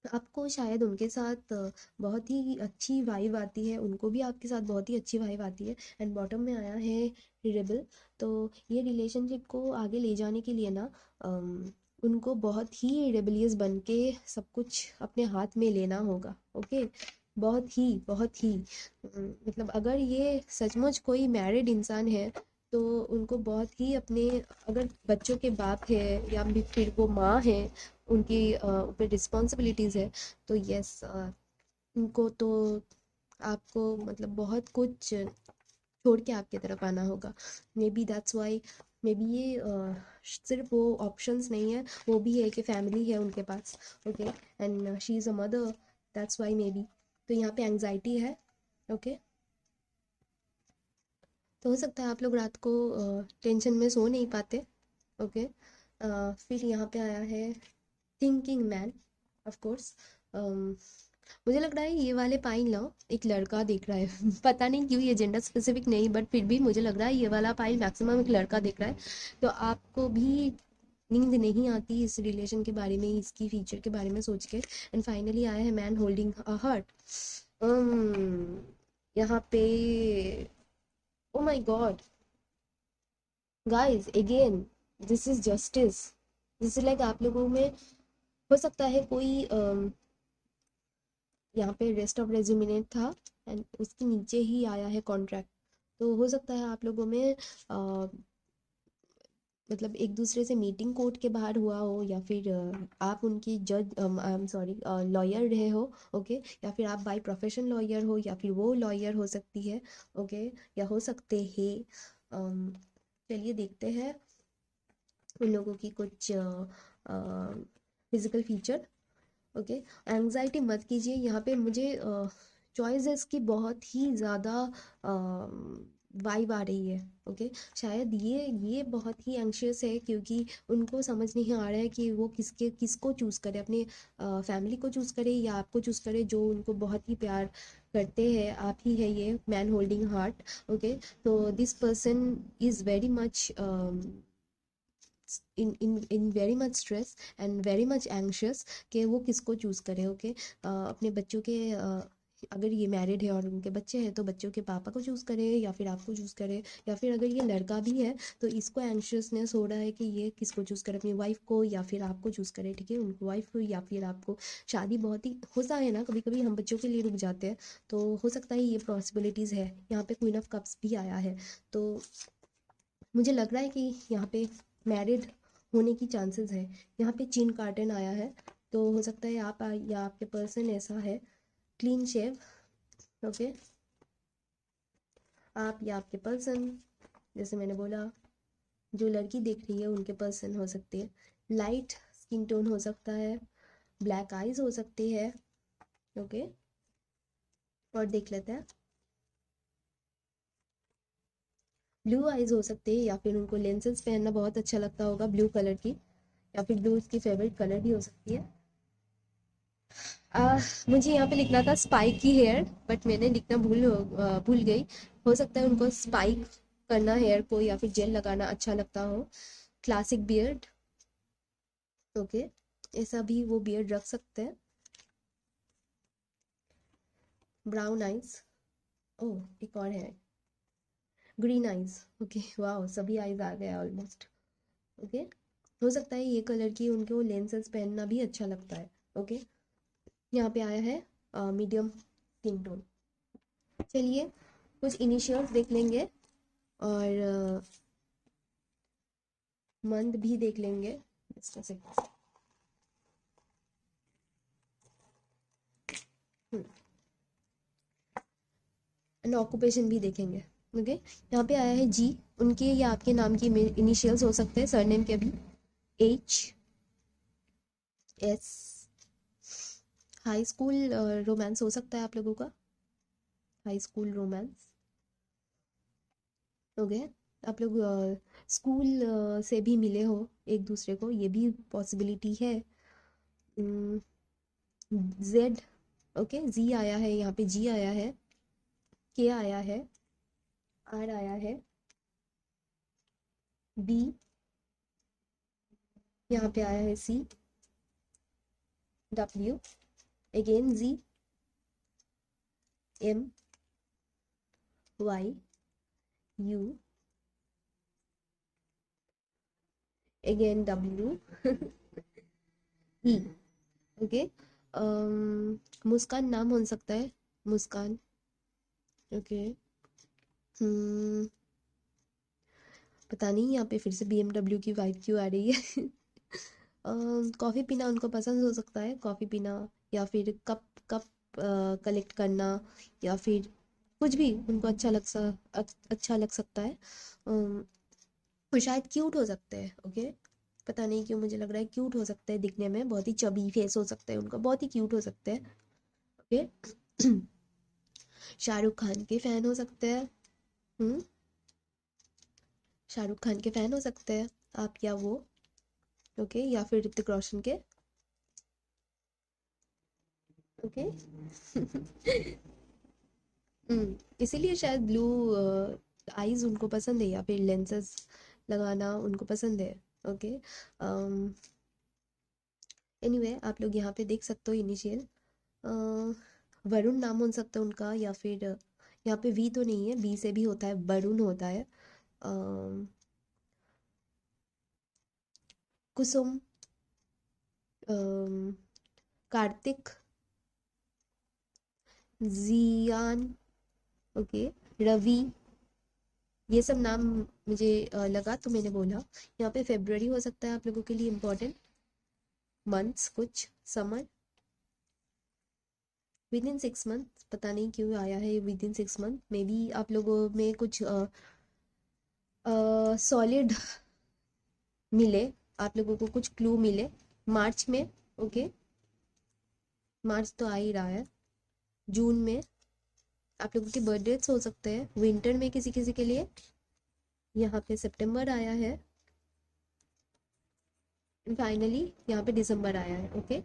आपको शायद उनके साथ बहुत ही अच्छी वाइब आती है, उनको भी आपके साथ बहुत ही अच्छी वाइब आती है। एंड बॉटम में आया है रिबल। तो ये रिलेशनशिप को आगे ले जाने के लिए ना उनको बहुत ही रेबलियस बन के सब कुछ अपने हाथ में लेना होगा, ओके। बहुत ही मतलब अगर ये सचमुच कोई मैरिड इंसान है तो उनको बहुत ही अपने, अगर बच्चों के बाप है या फिर वो माँ है, उनकी ऊपर रिस्पॉन्सिबिलिटीज़ है, तो यस उनको तो आपको मतलब बहुत कुछ छोड़ के आपके तरफ आना होगा। May be that's why, may be ये सिर्फ वो ऑप्शंस नहीं है, वो भी है कि फैमिली है उनके पास, okay. And she is a mother, that's why maybe. तो यहाँ पे एंग्जाइटी है, ओके। तो हो सकता है आप लोग रात को टेंशन में सो नहीं पाते, ओके। फिर यहाँ पे आया है थिंकिंग मैन, ऑफ कोर्स। मुझे लग रहा है ये वाले पाइन ना एक लड़का देख रहा है पता नहीं क्यों, ये जेंडर स्पेसिफिक नहीं, बट फिर भी मुझे लग रहा है ये वाला पाइन मैक्सिमम एक लड़का देख रहा है। तो आपको भी नींद नहीं आती इस रिलेशन के बारे में, इसकी फीचर के बारे में सोच के। एंड फाइनली आया है मैन होल्डिंग अ हार्ट। यहाँ पे oh my God guys, again this is justice. This is like आप लोगों में हो सकता है कोई यहाँ पे रेस्ट ऑफ रेज्यूमिनेट था एंड उसके नीचे ही आया है कॉन्ट्रैक्ट। तो हो सकता है आप लोगों में मतलब एक दूसरे से मीटिंग कोर्ट के बाहर हुआ हो, या फिर आप उनकी जज, आई एम सॉरी, लॉयर रहे हो, ओके। या फिर आप बाय प्रोफेशन लॉयर हो, या फिर वो लॉयर हो सकती है, ओके। या हो सकते हैं चलिए देखते हैं उन लोगों की कुछ फिजिकल फीचर, ओके। एंग्जाइटी मत कीजिए, यहाँ पे मुझे चॉइसेस की बहुत ही ज़्यादा वाइब आ रही है, ओके। शायद ये बहुत ही एंग्शियस है क्योंकि उनको समझ नहीं आ रहा है कि वो किसको चूज़ करे, अपने फैमिली को चूज़ करे या आपको चूज़ करे, जो उनको बहुत ही प्यार करते हैं, आप ही है ये मैन होल्डिंग हार्ट, ओके। तो this person is very much in very much stress and very much anxious कि वो किसको चूज़ करे, ओके। अपने बच्चों के अगर ये मैरिड है और उनके बच्चे हैं तो बच्चों के पापा को चूज़ करे या फिर आपको चूज़ करे, या फिर अगर ये लड़का भी है तो इसको एंग्शियसनेस हो रहा है कि ये किसको चूज़ करे, अपनी वाइफ को या फिर आपको चूज़ करे, ठीक है। उनको वाइफ को या फिर आपको। शादी बहुत ही होता है ना, कभी कभी हम बच्चों के लिए रुक जाते हैं, तो हो सकता है ये पॉसिबिलिटीज़ है। यहाँ पे क्वीन ऑफ कप्स भी आया है, तो मुझे लग रहा है कि यहाँ पे मैरिड होने की चांसेस है। यहाँ पे चिन कार्टन आया है, तो हो सकता है आप या आपके पर्सन ऐसा है, क्लीन शेव। ओके, आप या आपके पर्सन, जैसे मैंने बोला, जो लड़की देख रही है उनके पर्सन हो सकती है। लाइट स्किन टोन हो सकता है, ब्लैक आइज हो सकती है। ओके, और देख लेते हैं। ब्लू आइज हो सकती है, या फिर उनको लेंसेज पहनना बहुत अच्छा लगता होगा ब्लू कलर की, या फिर ब्लू उसकी फेवरेट कलर भी हो सकती है। मुझे यहाँ पे लिखना था स्पाइक की हेयर, बट मैंने लिखना भूल गई। हो सकता है उनको स्पाइक करना हेयर को, या फिर जेल लगाना अच्छा लगता हो। Classic beard. ओके, ऐसा भी वो बियर्ड रख सकते हैं। Brown eyes. ओह, एक और है, ग्रीन आइज। ओके, वाह, सभी आइज आ गया ऑलमोस्ट। ओके, हो सकता है ये कलर की उनको लेंसेज पहनना भी अच्छा लगता है। ओके, यहाँ पे आया है मीडियम स्किन टोन। चलिए कुछ इनिशियल्स देख लेंगे, और मंथ भी देख लेंगे। एंड ऑक्यूपेशन भी देखेंगे। ओके, यहाँ पे आया है जी। उनके या आपके नाम की इनिशियल्स हो सकते हैं, सरनेम के भी। H, S. High school romance हो सकता है आप लोगों का, हाई स्कूल रोमांस। ओके, आप लोग स्कूल से भी मिले हो एक दूसरे को, ये भी पॉसिबिलिटी है। जेड। ओके, जी आया है, यहाँ पे जी आया है, के आया है, आर आया है, बी, यहाँ पे आया है C, W, again G, M, Y, U, again W, E. Okay, Muskan नाम हो सकता है, मुस्कान। ओके, पता नहीं यहाँ पे फिर से BMW की वाइब क्यों आ रही है। कॉफ़ी पीना उनको पसंद हो सकता है, कॉफ़ी पीना, या फिर कप कप कलेक्ट करना, या फिर कुछ भी उनको अच्छा लग सकता है। और शायद क्यूट हो सकते हैं। ओके, पता नहीं क्यों मुझे लग रहा है क्यूट हो सकते हैं दिखने में, बहुत ही चबी फेस हो सकता है उनका, बहुत ही क्यूट हो सकते हैं। ओके, शाहरुख खान के फैन हो सकते हैं। हम्म, शाहरुख खान के फैन हो सकते हैं आप या वो। ओके, या फिर ऋतिक रोशन के। ओके, इसीलिए शायद ब्लू आईज उनको पसंद है, या फिर लेंसेज लगाना उनको पसंद है। ओके, एनीवे आप लोग यहाँ पे देख सकते हो इनिशियल। वरुण नाम हो सकता है उनका, या फिर यहाँ पे वी तो नहीं है, बी से भी होता है, वरुण होता है। अम, कुसुम, अम, कार्तिक, जियान। ओके, रवि। ये सब नाम मुझे लगा तो मैंने बोला। यहाँ पे फेब्रुअरी हो सकता है आप लोगों के लिए इम्पोर्टेंट मंथ्स, कुछ समर विद इन 6 मंथ। पता नहीं क्यों आया है with in 6 month, may be आप लोगों में कुछ सॉलिड मिले, आप लोगों को कुछ क्लू मिले मार्च में। ओके, मार्च तो आ ही रहा है। जून में आप लोगों के बर्थडेज हो सकते हैं, विंटर में किसी किसी के लिए। यहाँ पे सितंबर आया है, फाइनली यहाँ पे दिसंबर आया है। ओके,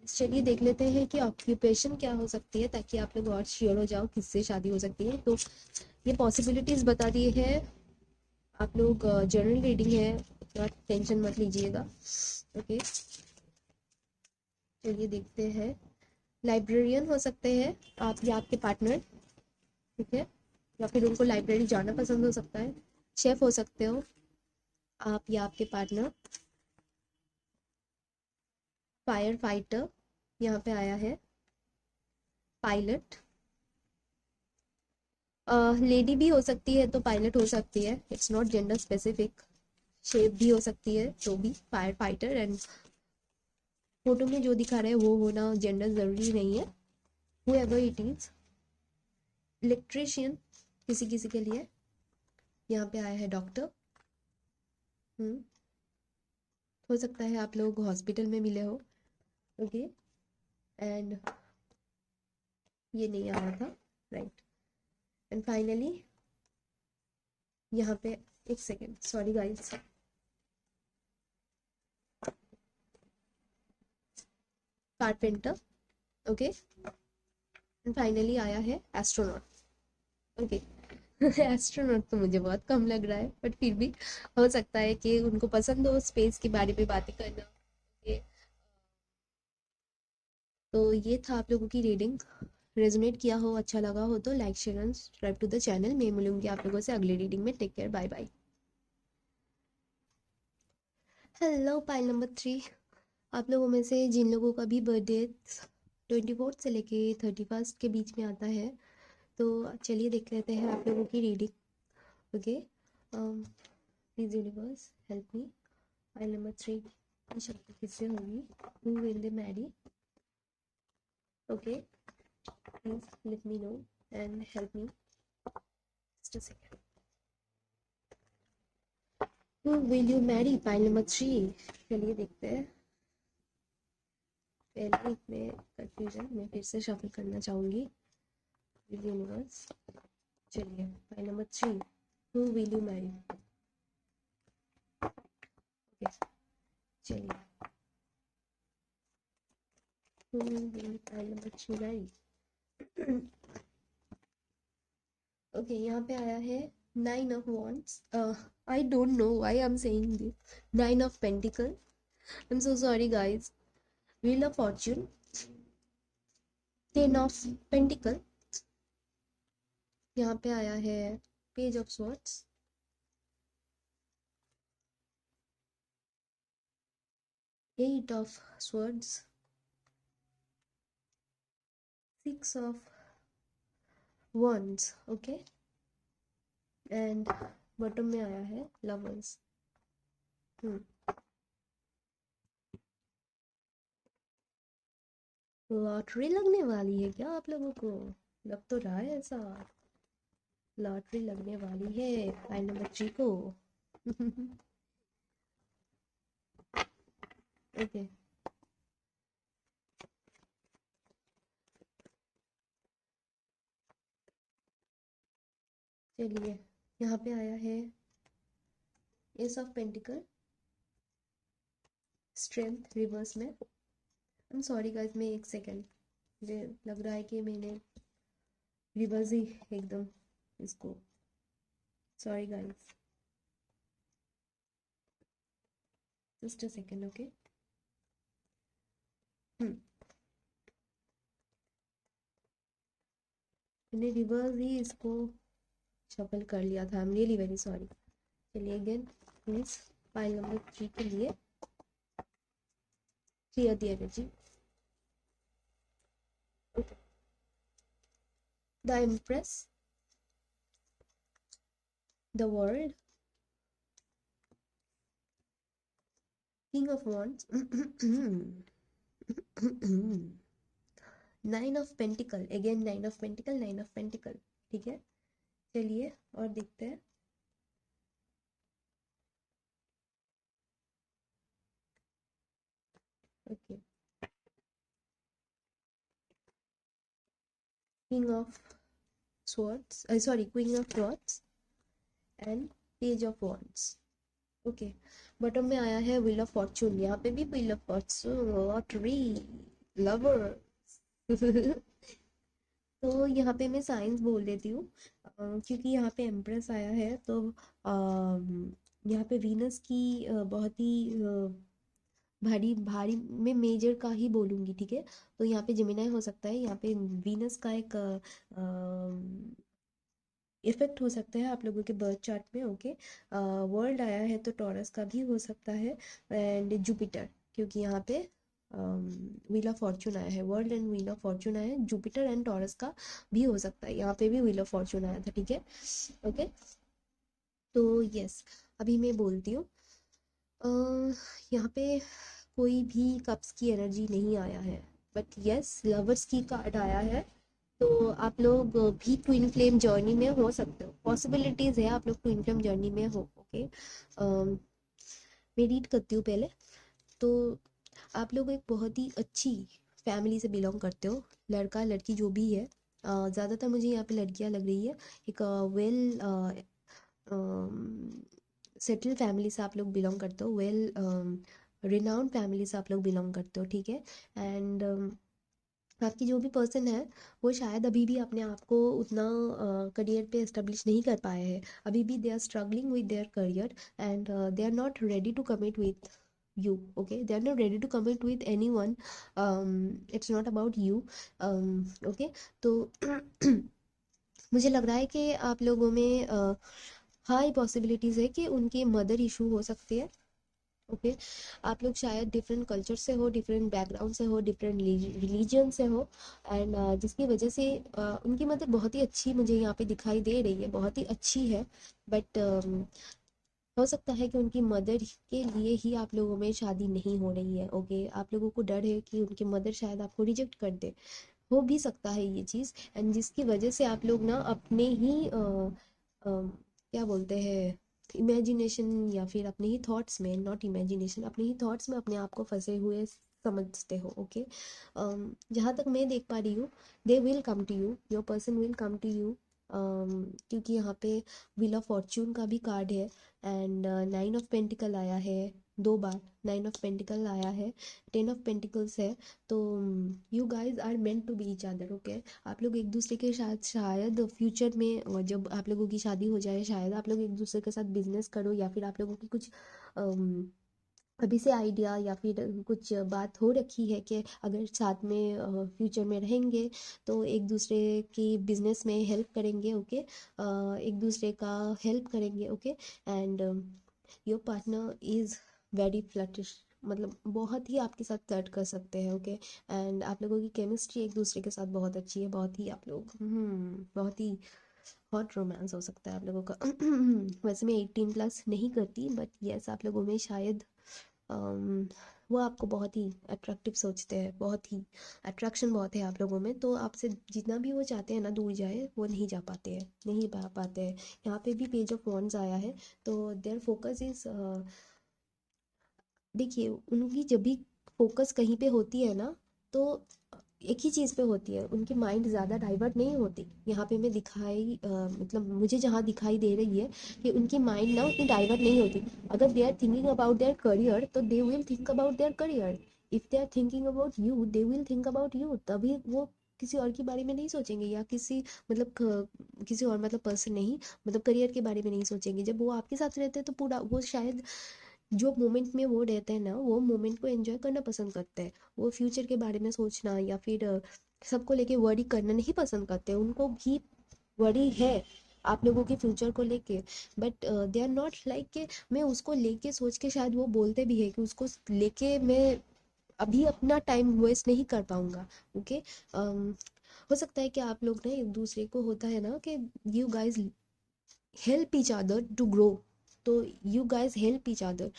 चलिए देख लेते हैं कि ऑक्यूपेशन क्या हो सकती है, ताकि आप लोग और श्योर हो जाओ किससे शादी हो सकती है। तो ये पॉसिबिलिटीज बता दी है आप लोग। जनरल रीडिंग है, तो टेंशन मत लीजिएगा। ओके, चलिए देखते हैं। लाइब्रेरियन हो सकते हैं आप या आपके पार्टनर। ठीक है, या फिर उनको लाइब्रेरी जाना पसंद हो सकता है। शेफ हो सकते हो आप या आपके पार्टनर। फायर फाइटर यहाँ पे आया है, पायलट, लेडी भी हो सकती है तो पायलट हो सकती है, it's not gender specific. Shape भी हो सकती है तो भी फायर फाइटर। एंड फोटो में जो दिखा रहे हैं वो होना जेंडर जरूरी नहीं है, whoever it is। इलेक्ट्रिशियन किसी किसी के लिए। यहाँ पे आया है डॉक्टर। हम्म हो सकता है आप लोग हॉस्पिटल में मिले हो। ओके। एंड ये नहीं आ रहा था, राइट। एंड फाइनली यहाँ पे, एक second sorry guys, carpenter. Okay. And finally आया है एस्ट्रोनॉट। ओके। एस्ट्रोनॉट तो मुझे बहुत कम लग रहा है, बट फिर भी हो सकता है कि उनको पसंद हो स्पेस के बारे में बातें करना। ओके। तो ये था आप लोगों की रीडिंग। रेजोनेट किया हो, अच्छा लगा हो तो like share and subscribe to the channel. मैं मिलूंगी आप लोगों से अगली रीडिंग में। Take care, bye bye. Hello pile number 3। आप लोगों में से जिन लोगों का भी बर्थडे 24 से लेके 31 के बीच में आता है, तो चलिए देख लेते हैं आप लोगों की reading. Okay. Please universe help me. Pile number 3 की शक्ति किससे होगी? Who will they marry? Okay, please let me know and help me. Just a second. Who will you marry? Pile number 3। चलिए देखते हैं। पहले इसमें कंफ्यूजन, मैं फिर से शफल करना चाहूँगी। यूनिवर्स, चलिए pile number 3। Who will you marry? Okay, चलिए। Who will pile number 3 marry? Okay, यहाँ पे आया है 9 of wands. I don't know why I am saying this. 9 of pentacle, I am so sorry guys. Wheel of fortune, 10 of pentacle. यहाँ पे आया है page of swords, 8 of swords, 6 of wands. Okay. And bottom में आया है lovers. Lottery लगने वाली है क्या आप लोगों को? लग तो रहा है ऐसा, लॉटरी लगने वाली है फाइल नंबर 3 को। ओके। चलिए, यहाँ पे आया है ace of pentacle, strength reverse में। आई एम सॉरी गाइस, मैं एक सेकेंड, मुझे लग रहा है कि मैंने रिवर्स ही एकदम इसको, sorry guys, just a second. Okay. मैंने रिवर्स ही इसको शफल कर लिया था, I am really very sorry. चलिए अगेन प्लीज फाइल नंबर 3 के लिए clear the energy. The empress, the world, king of wands, 9 of pentacle, again 9 of pentacle, 9 of pentacle. ठीक है, चलिए और देखते हैं। Okay, king of swords, sorry queen of swords and page of wands। Okay, bottom में आया है wheel of Fortune. यहाँ पे भी wheel of Fortune, lottery, lover. तो यहाँ पे मैं साइंस बोल देती हूँ, क्योंकि यहाँ पे एम्प्रेस आया है। तो यहाँ पे वीनस की बहुत ही भारी भारी, मैं मेजर का ही बोलूँगी, ठीक है। तो यहाँ पे जेमिनाई हो सकता है, यहाँ पे वीनस का एक इफेक्ट हो सकता है आप लोगों के बर्थ चार्ट में। ओके। वर्ल्ड आया है तो टॉरस का भी हो सकता है, एंड जुपिटर, क्योंकि यहाँ पे व्हील ऑफ फॉर्चून आया है, world and wheel of Fortune आया है, जुपिटर एंड टॉरस का भी हो सकता है, यहाँ पे भी व्हील ऑफ फॉर्चून आया था, ठीक है। ओके, तो यस, अभी मैं बोलती हूँ, यहाँ पे कोई भी कप्स की एनर्जी नहीं आया है, बट यस लवर्स की कार्ड आया है। तो आप लोग भी ट्विन फ्लेम जर्नी में हो सकते हो, पॉसिबिलिटीज है आप लोग ट्विन फ्लेम जर्नी में हो। ओके, मैं रीड करती हूँ पहले। तो आप लोग एक बहुत ही अच्छी फैमिली से बिलोंग करते हो, लड़का लड़की जो भी है, ज़्यादातर मुझे यहाँ पे लड़कियाँ लग रही है। एक वेल सेटल फैमिली से आप लोग बिलोंग करते हो, वेल रिनाउंड फैमिली से आप लोग बिलोंग करते हो, ठीक है। एंड आपकी जो भी पर्सन है वो शायद अभी भी अपने आप को उतना करियर पे एस्टेब्लिश नहीं कर पाए हैं, अभी भी they are struggling with their career, and they are not ready to commit with you. Okay, they are not ready to commit with anyone. It's not about you. Okay, तो मुझे लग रहा है कि आप लोगों में हाई पॉसिबिलिटीज़ है कि उनके मदर इशू हो सकती है। ओके, आप लोग शायद डिफरेंट कल्चर से हो, डिफरेंट बैकग्राउंड से हो, डिफरेंट रिलीजन से हो, एंड जिसकी वजह से उनकी मदर बहुत ही अच्छी मुझे यहाँ पे दिखाई दे रही है, बहुत ही अच्छी है, बट हो सकता है कि उनकी मदर के लिए ही आप लोगों में शादी नहीं हो रही है। ओके, आप लोगों को डर है कि उनकी मदर शायद आपको रिजेक्ट कर दे, हो भी सकता है ये चीज़, एंड जिसकी वजह से आप लोग ना अपने ही क्या बोलते हैं, इमेजिनेशन या फिर अपने ही थॉट्स में, नॉट इमेजिनेशन, अपने ही थॉट्स में अपने आप को फंसे हुए समझते हो। ओके, जहाँ तक मैं देख पा रही हूँ, they will come to you, your person will come to you, क्योंकि यहाँ पे व्हील ऑफ फॉर्च्यून का भी कार्ड है, एंड नाइन ऑफ पेंटिकल आया है, दो बार नाइन ऑफ पेंटिकल आया है, टेन ऑफ पेंटिकल्स है। तो you guys are meant to be each other. Okay, आप लोग एक दूसरे के साथ शायद फ्यूचर में, जब आप लोगों की शादी हो जाए, शायद आप लोग एक दूसरे के साथ बिजनेस करो, या फिर आप लोगों की कुछ अभी से आइडिया या फिर कुछ बात हो रखी है कि अगर साथ में फ्यूचर में रहेंगे तो एक दूसरे की बिजनेस में हेल्प करेंगे। ओके, एक दूसरे का हेल्प करेंगे। Okay, and your partner is very flirtish, मतलब बहुत ही आपके साथ फ्लर्ट कर सकते हैं। ओके, एंड आप लोगों की केमिस्ट्री एक दूसरे के साथ बहुत अच्छी है, बहुत ही आप लोग बहुत ही हॉट रोमांस हो सकता है आप लोगों का। वैसे मैं 18+ नहीं करती, बट यस आप लोगों में शायद वो आपको बहुत ही अट्रैक्टिव सोचते हैं, बहुत ही अट्रैक्शन बहुत है आप लोगों में, तो आपसे जितना भी वो चाहते हैं ना दूर जाए, वो नहीं जा पाते हैं, नहीं पा पाते हैं। यहाँ पे भी पेज ऑफ वॉन्ड्स आया है, तो देयर फोकस इज, देखिए उनकी जब भी फोकस कहीं पे होती है ना, तो एक ही चीज़ पे होती है, उनकी माइंड ज़्यादा डाइवर्ट नहीं होती। यहाँ पे मैं मतलब मुझे जहाँ दिखाई दे रही है कि उनकी माइंड ना उतनी डाइवर्ट नहीं होती। अगर they are thinking about their career, तो they will think about their career. If they are thinking about you, they will think about you. तभी वो किसी और के बारे में नहीं सोचेंगे, या किसी मतलब किसी और मतलब पर्सन नहीं, मतलब करियर के बारे में नहीं सोचेंगे। जब वो आपके साथ रहते हैं तो पूरा वो शायद जो मोमेंट में वो रहते हैं ना, वो मोमेंट को एंजॉय करना पसंद करते हैं। वो फ्यूचर के बारे में सोचना या फिर सबको लेके वरी करना नहीं पसंद करते। उनको भी वरी है आप लोगों के फ्यूचर को लेके, but they are not like कि मैं उसको लेके सोच के, शायद वो बोलते भी है कि उसको लेके मैं अभी अपना टाइम वेस्ट नहीं कर पाऊंगा। ओके, हो सकता है कि आप लोग ना एक दूसरे को, होता है ना कि you guys help each other to grow, तो you guys help each other.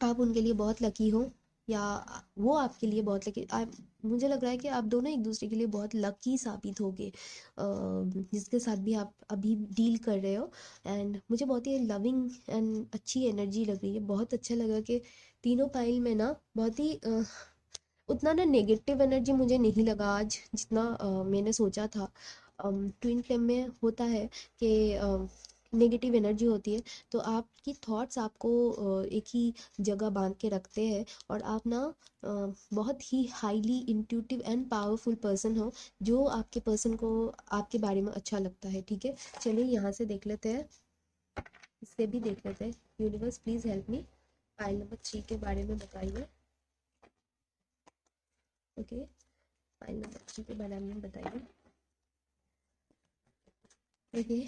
आप उनके लिए बहुत लकी हो, या वो आपके लिए बहुत लकी। मुझे लग रहा है कि आप दोनों एक दूसरे के लिए बहुत लकी साबित होगे, जिसके साथ भी आप अभी डील कर रहे हो। एंड मुझे बहुत ही लविंग एंड अच्छी एनर्जी लग रही है, बहुत अच्छा लगा कि तीनों पाइल में ना बहुत ही उतना ना नेगेटिव एनर्जी मुझे नहीं लगा आज, जितना मैंने सोचा था। ट्विन फ्लेम में होता है कि नेगेटिव एनर्जी होती है, तो आपकी थॉट्स आपको एक ही जगह बांध के रखते हैं, और आप ना बहुत ही highly intuitive and powerful person हो, जो आपके पर्सन को आपके बारे में अच्छा लगता है। ठीक है, चलिए यहाँ से देख लेते हैं, इससे भी देख लेते हैं। Universe please help me, file number 3 के बारे में बताइए। ओके, फाइल नंबर 3 के बारे में बताइए। ओके,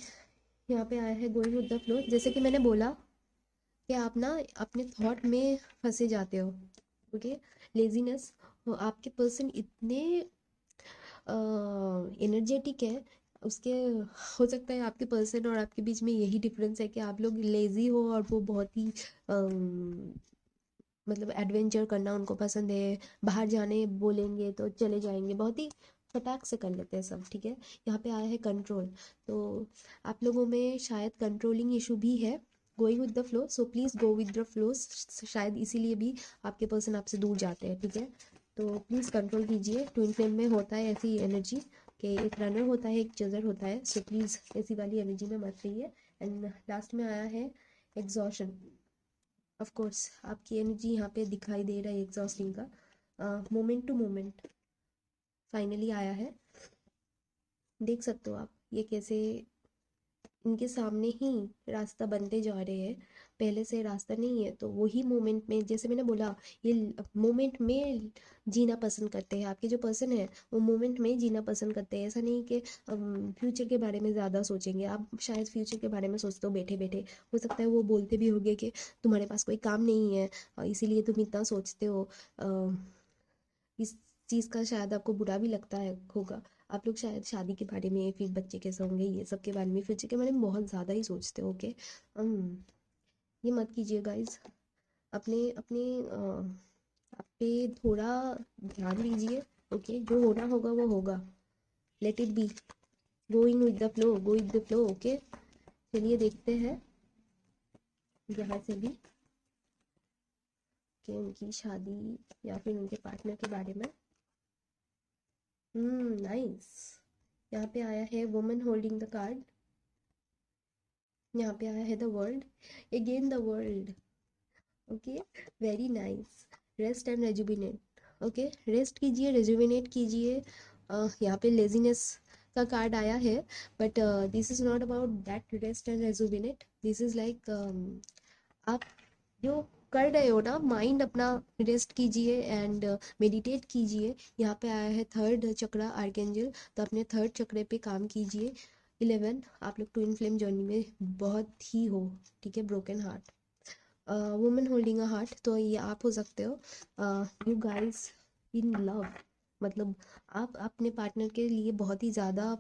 यहाँ पे आया है गोइंग विद द फ्लो। जैसे कि मैंने बोला कि आप ना अपने थॉट में फंसे जाते हो, ओके। लेजीनेस, आपके पर्सन इतने एनर्जेटिक है, उसके हो सकता है आपके पर्सन और आपके बीच में यही डिफरेंस है कि आप लोग लेज़ी हो और वो बहुत ही मतलब एडवेंचर करना उनको पसंद है, बाहर जाने बोलेंगे तो चले जाएंगे, बहुत ही फटाक से कर लेते हैं सब, ठीक है। यहाँ पे आया है कंट्रोल, तो आप लोगों में शायद कंट्रोलिंग इशू भी है, going with the flow, so please go with the flow, शायद इसीलिए भी आपके पर्सन आपसे दूर जाते हैं, ठीक है। तो प्लीज़ कंट्रोल कीजिए, ट्विन फ्लेम में होता है ऐसी एनर्जी कि एक रनर होता है एक चेजर होता है, सो प्लीज़ ऐसी वाली एनर्जी में मत रहिए। एंड लास्ट में आया है एग्जॉशन, ऑफ कोर्स आपकी एनर्जी यहाँ पे दिखाई दे रहा है एग्जॉस्टिंग का, मोमेंट टू मोमेंट फाइनली आया है। देख सकते हो आप ये कैसे इनके सामने ही रास्ता बनते जा रहे हैं, पहले से रास्ता नहीं है, तो वही मोमेंट में, जैसे मैंने बोला, ये मोमेंट में जीना पसंद करते हैं, आपके जो पर्सन है वो मोमेंट में जीना पसंद करते हैं, ऐसा नहीं कि फ्यूचर के बारे में ज़्यादा सोचेंगे। आप शायद फ्यूचर के बारे में सोचते हो बैठे बैठे, हो सकता है वो बोलते भी होंगे कि तुम्हारे पास कोई काम नहीं है, इसीलिए तुम इतना सोचते हो, इस चीज़ का शायद आपको बुरा भी लगता है होगा। आप लोग शायद शादी के बारे में, फिर बच्चे कैसे होंगे, ये सब के बारे में, फ्यूचर के बारे में बहुत ज़्यादा ही सोचते हो, ओके। ये मत कीजिए गाइस, अपने अपने आप पे थोड़ा ध्यान दीजिए, ओके। जो होना होगा वो होगा, let it be, going with the flow, go with the flow, okay. चलिए देखते हैं यहाँ से भी कि उनकी शादी या फिर उनके पार्टनर के बारे में। नाइस। यहाँ पे आया है वुमन होल्डिंग द कार्ड, यहाँ पे आया है the world, again the world, okay. Very nice. Rest and rejuvenate, okay, rest कीजिए, रेजुविनेट कीजिए। यहाँ पे लेजीनेस का कार्ड आया है, but this is not about that rest and rejuvenate, this is like आप जो कर रहे हो ना, माइंड अपना रेस्ट कीजिए एंड मेडिटेट कीजिए। यहाँ पे आया है थर्ड चक्रा आर्केंजल, तो अपने थर्ड चक्रे पे काम कीजिए। 11, आप लोग ट्विन फ्लेम जर्नी में बहुत ही हो, ठीक है। Broken heart, woman holding a heart, तो ये आप हो सकते हो, यू गाइस इन लव, मतलब आप अपने पार्टनर के लिए बहुत ही ज़्यादा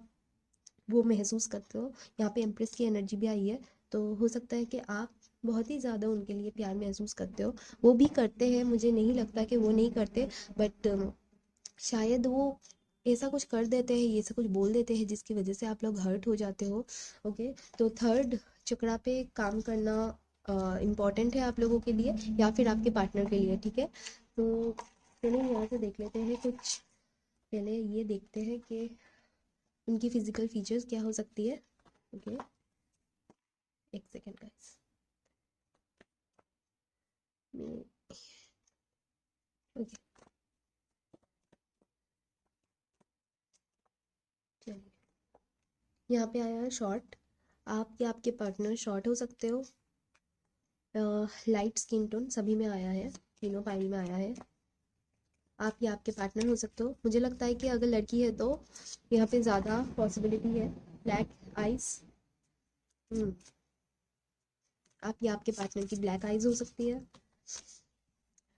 वो महसूस करते हो। यहाँ पे एम्प्रेस की एनर्जी भी आई है, तो हो सकता है कि आप बहुत ही ज़्यादा उनके लिए प्यार महसूस करते हो, वो भी करते हैं, मुझे नहीं लगता कि वो नहीं करते, बट शायद वो ऐसा कुछ कर देते हैं, ऐसा कुछ बोल देते हैं जिसकी वजह से आप लोग हर्ट हो जाते हो, ओके। तो थर्ड चक्रा पे काम करना इम्पॉर्टेंट है आप लोगों के लिए या फिर आपके पार्टनर के लिए, ठीक है। तो चलिए यहाँ से देख लेते हैं कुछ, पहले ये देखते हैं कि उनकी फिजिकल फीचर्स क्या हो सकती है, ओके। एक सेकेंड गाइस, ओके। चलिए यहाँ पे आया है शॉर्ट, आप या आपके पार्टनर शॉर्ट हो सकते हो, लाइट स्किन टोन सभी में आया है, तीनों फाइल में आया है। आप या आपके पार्टनर हो सकते हो, मुझे लगता है कि अगर लड़की है तो यहाँ पे ज़्यादा पॉसिबिलिटी है। ब्लैक आइज, आप या आपके पार्टनर की ब्लैक आइज हो सकती है।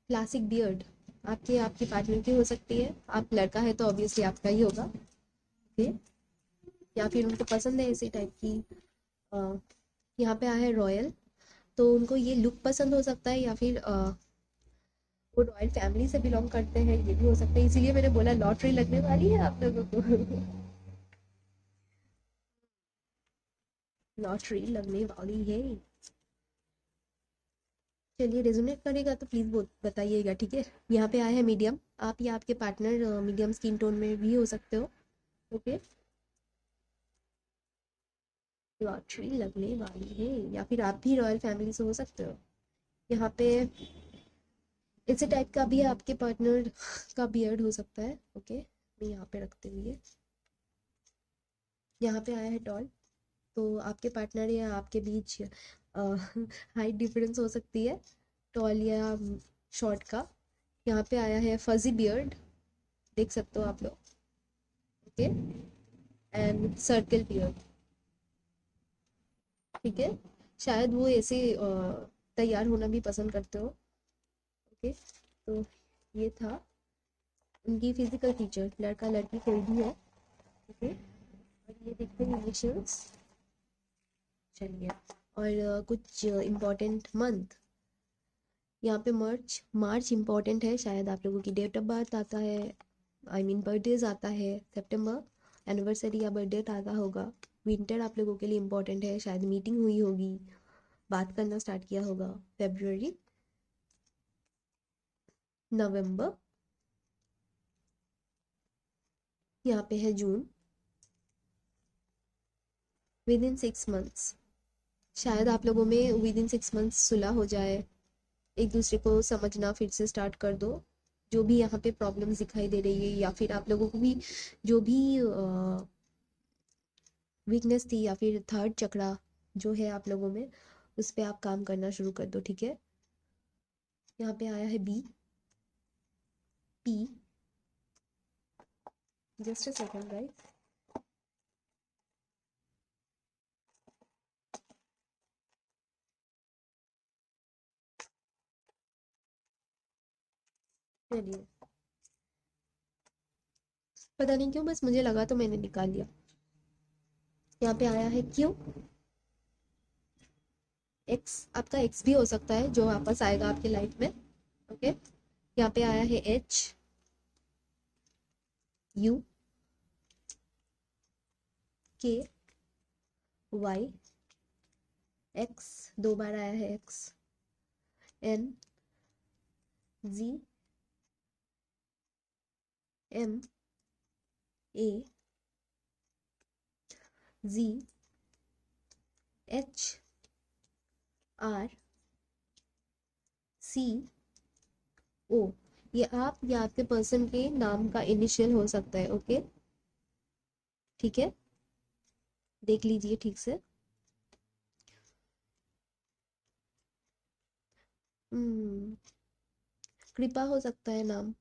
क्लासिक बियर्ड, आपके आपके पार्टनर की हो सकती है, आप लड़का है तो ऑब्वियसली आपका ही होगा, ओके। या फिर उनको पसंद है इसी टाइप की। यहाँ पे आया है रॉयल, तो उनको ये लुक पसंद हो सकता है, या फिर वो रॉयल फैमिली से बिलोंग करते हैं, ये भी हो सकता है, इसीलिए मैंने बोला लॉटरी लगने वाली है आप लोगों को। लॉटरी लगने वाली है। चलिए रेजोनेट करेगा तो प्लीज़ बताइएगा, ठीक है। यहाँ पे आया है मीडियम, आप या आपके पार्टनर मीडियम स्किन टोन में भी हो सकते हो, ओके। लॉटरी लगने वाली है, या फिर आप भी रॉयल फैमिली से हो सकते हो। यहाँ पे इसी टाइप का भी आपके पार्टनर का बियर्ड हो सकता है, ओके। मैं यहाँ पे रखते हुए, यहाँ पे आया है टॉल, तो आपके पार्टनर या आपके बीच हाइट डिफरेंस हो सकती है, टॉल या शॉर्ट का। यहाँ पे आया है फजी बियर्ड, देख सकते हो आप लोग, ओके। एंड सर्कल बियर्ड, ठीक है। शायद वो ऐसे तैयार होना भी पसंद करते हो, ओके। तो ये था उनकी फिजिकल फीचर, लड़का लड़की कोई भी है, ओके। और ये देखते हैं इनिशियल्स। चलिए, और कुछ इम्पोर्टेंट मंथ यहाँ पे मार्च इम्पॉर्टेंट है, शायद आप लोगों की डेट ऑफ बर्थ आता है, आई मीन बर्थडेज आता है। सितंबर एनिवर्सरी या बर्थडे आता होगा। विंटर आप लोगों के लिए इम्पोर्टेंट है, शायद मीटिंग हुई होगी, बात करना स्टार्ट किया होगा। फेब्रुअरी, नवंबर, यहाँ पे है जून। विद इन 6 मंथ्स, शायद आप लोगों में विद इन 6 मंथ्स सुलह हो जाए, एक दूसरे को समझना फिर से स्टार्ट कर दो। जो भी यहाँ पे प्रॉब्लम्स दिखाई दे रही है, या फिर आप लोगों को भी जो भी वीकनेस थी, या फिर थर्ड चक्रा जो है आप लोगों में, उस पर आप काम करना शुरू कर दो, ठीक है। यहाँ पे आया है B, P, just a second guys. चलिए, पता नहीं क्यों, बस मुझे लगा तो मैंने निकाल लिया। यहाँ पे आया है क्यू, एक्स, आपका एक्स भी हो सकता है जो वापस आएगा आपके लाइफ में, ओके। यहाँ पे आया है H, U, K, Y, X, 2 बार आया है X, N, G, M, A, G, H, R, C, O. ये आप या आपके पर्सन के नाम का इनिशियल हो सकता है, ओके, ठीक है। देख लीजिए ठीक से। कृपा हो सकता है नाम।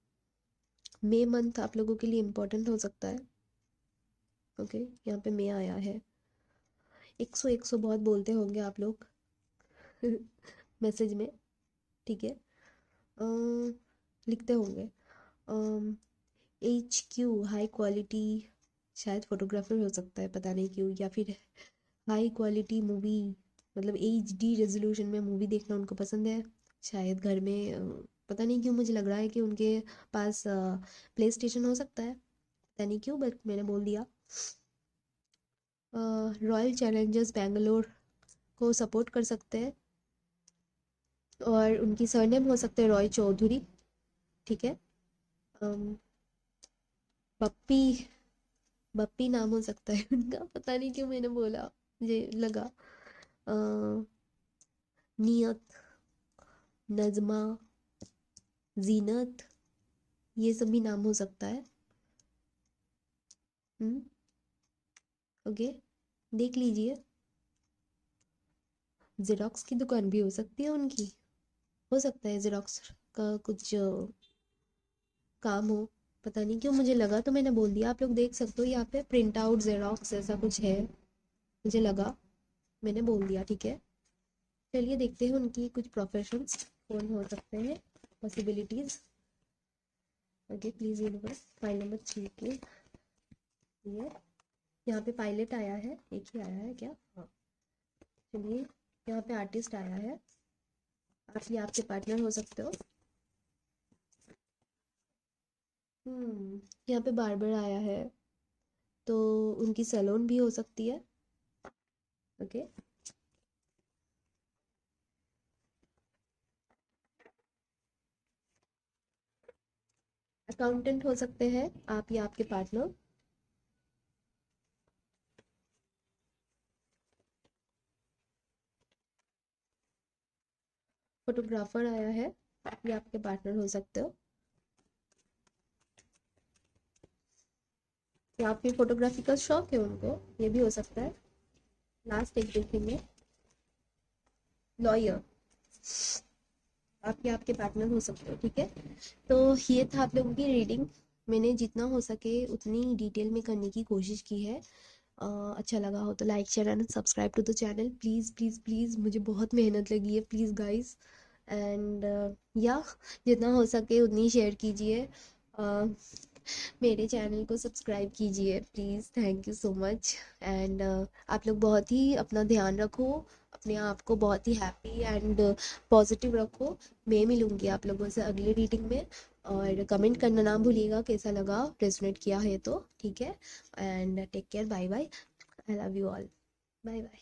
मे मंथ आप लोगों के लिए इम्पोर्टेंट हो सकता है, ओके। यहाँ पे मे आया है। 100 बहुत बोलते होंगे आप लोग मैसेज में, ठीक है। लिखते होंगे HQ, हाई क्वालिटी, शायद फोटोग्राफर हो सकता है, पता नहीं क्यों। या फिर हाई क्वालिटी मूवी, मतलब HD रेजोल्यूशन में मूवी देखना उनको पसंद है, शायद घर में पता नहीं क्यों मुझे लग रहा है कि उनके पास प्ले स्टेशन हो सकता है, पता नहीं क्यों, बट मैंने बोल दिया। रॉयल चैलेंजर्स बेंगलोर को सपोर्ट कर सकते हैं, और उनकी सरनेम हो सकते हैं रॉय चौधरी, ठीक है। अम, बप्पी, बप्पी नाम हो सकता है उनका, पता नहीं क्यों मैंने बोला, मुझे लगा। अ, नियत, नजमा, जीनत, ये सब भी नाम हो सकता है। ओके, देख लीजिए। जेरोक्स की दुकान भी हो सकती है उनकी, हो सकता है जेरोक्स का कुछ काम हो, पता नहीं क्यों मुझे लगा तो मैंने बोल दिया। आप लोग देख सकते हो यहाँ पे प्रिंट आउट जेरोक्स ऐसा कुछ है, मुझे लगा, मैंने बोल दिया, ठीक है। चलिए देखते हैं उनकी कुछ प्रोफेशंस कौन हो सकते हैं, possibilities. Okay, please universe, file number 3 के लिए यहाँ पे पायलट आया है, एक ही आया है क्या? हाँ, चलिए। यहाँ पे आर्टिस्ट आया है, आप ये आपके पार्टनर हो सकते हो। यहाँ पे बार्बर आया है, तो उनकी सैलून भी हो सकती है, ओके। अकाउंटेंट हो सकते हैं आप या आपके पार्टनर। फोटोग्राफर आया है, आप या आपके पार्टनर हो सकते हो, या फिर फोटोग्राफी का शौक है उनको, ये भी हो सकता है। लास्ट एक देखेंगे, लॉयर, आप या आपके पार्टनर हो सकते हो, ठीक है। तो ये था आप लोगों की रीडिंग, मैंने जितना हो सके उतनी डिटेल में करने की कोशिश की है। अच्छा लगा हो तो like share and subscribe to the channel, please please please, मुझे बहुत मेहनत लगी है, प्लीज़ गाइस, एंड या जितना हो सके उतनी शेयर कीजिए, मेरे चैनल को सब्सक्राइब कीजिए please, thank you so much. And आप लोग बहुत ही अपना ध्यान रखो, अपने आप को बहुत ही हैप्पी एंड पॉजिटिव रखो। मैं मिलूँगी आप लोगों से अगली रीडिंग में, और कमेंट करना ना भूलिएगा कैसा लगा, रेजोनेट किया है तो ठीक है। And take care, bye bye, I love you all, bye bye.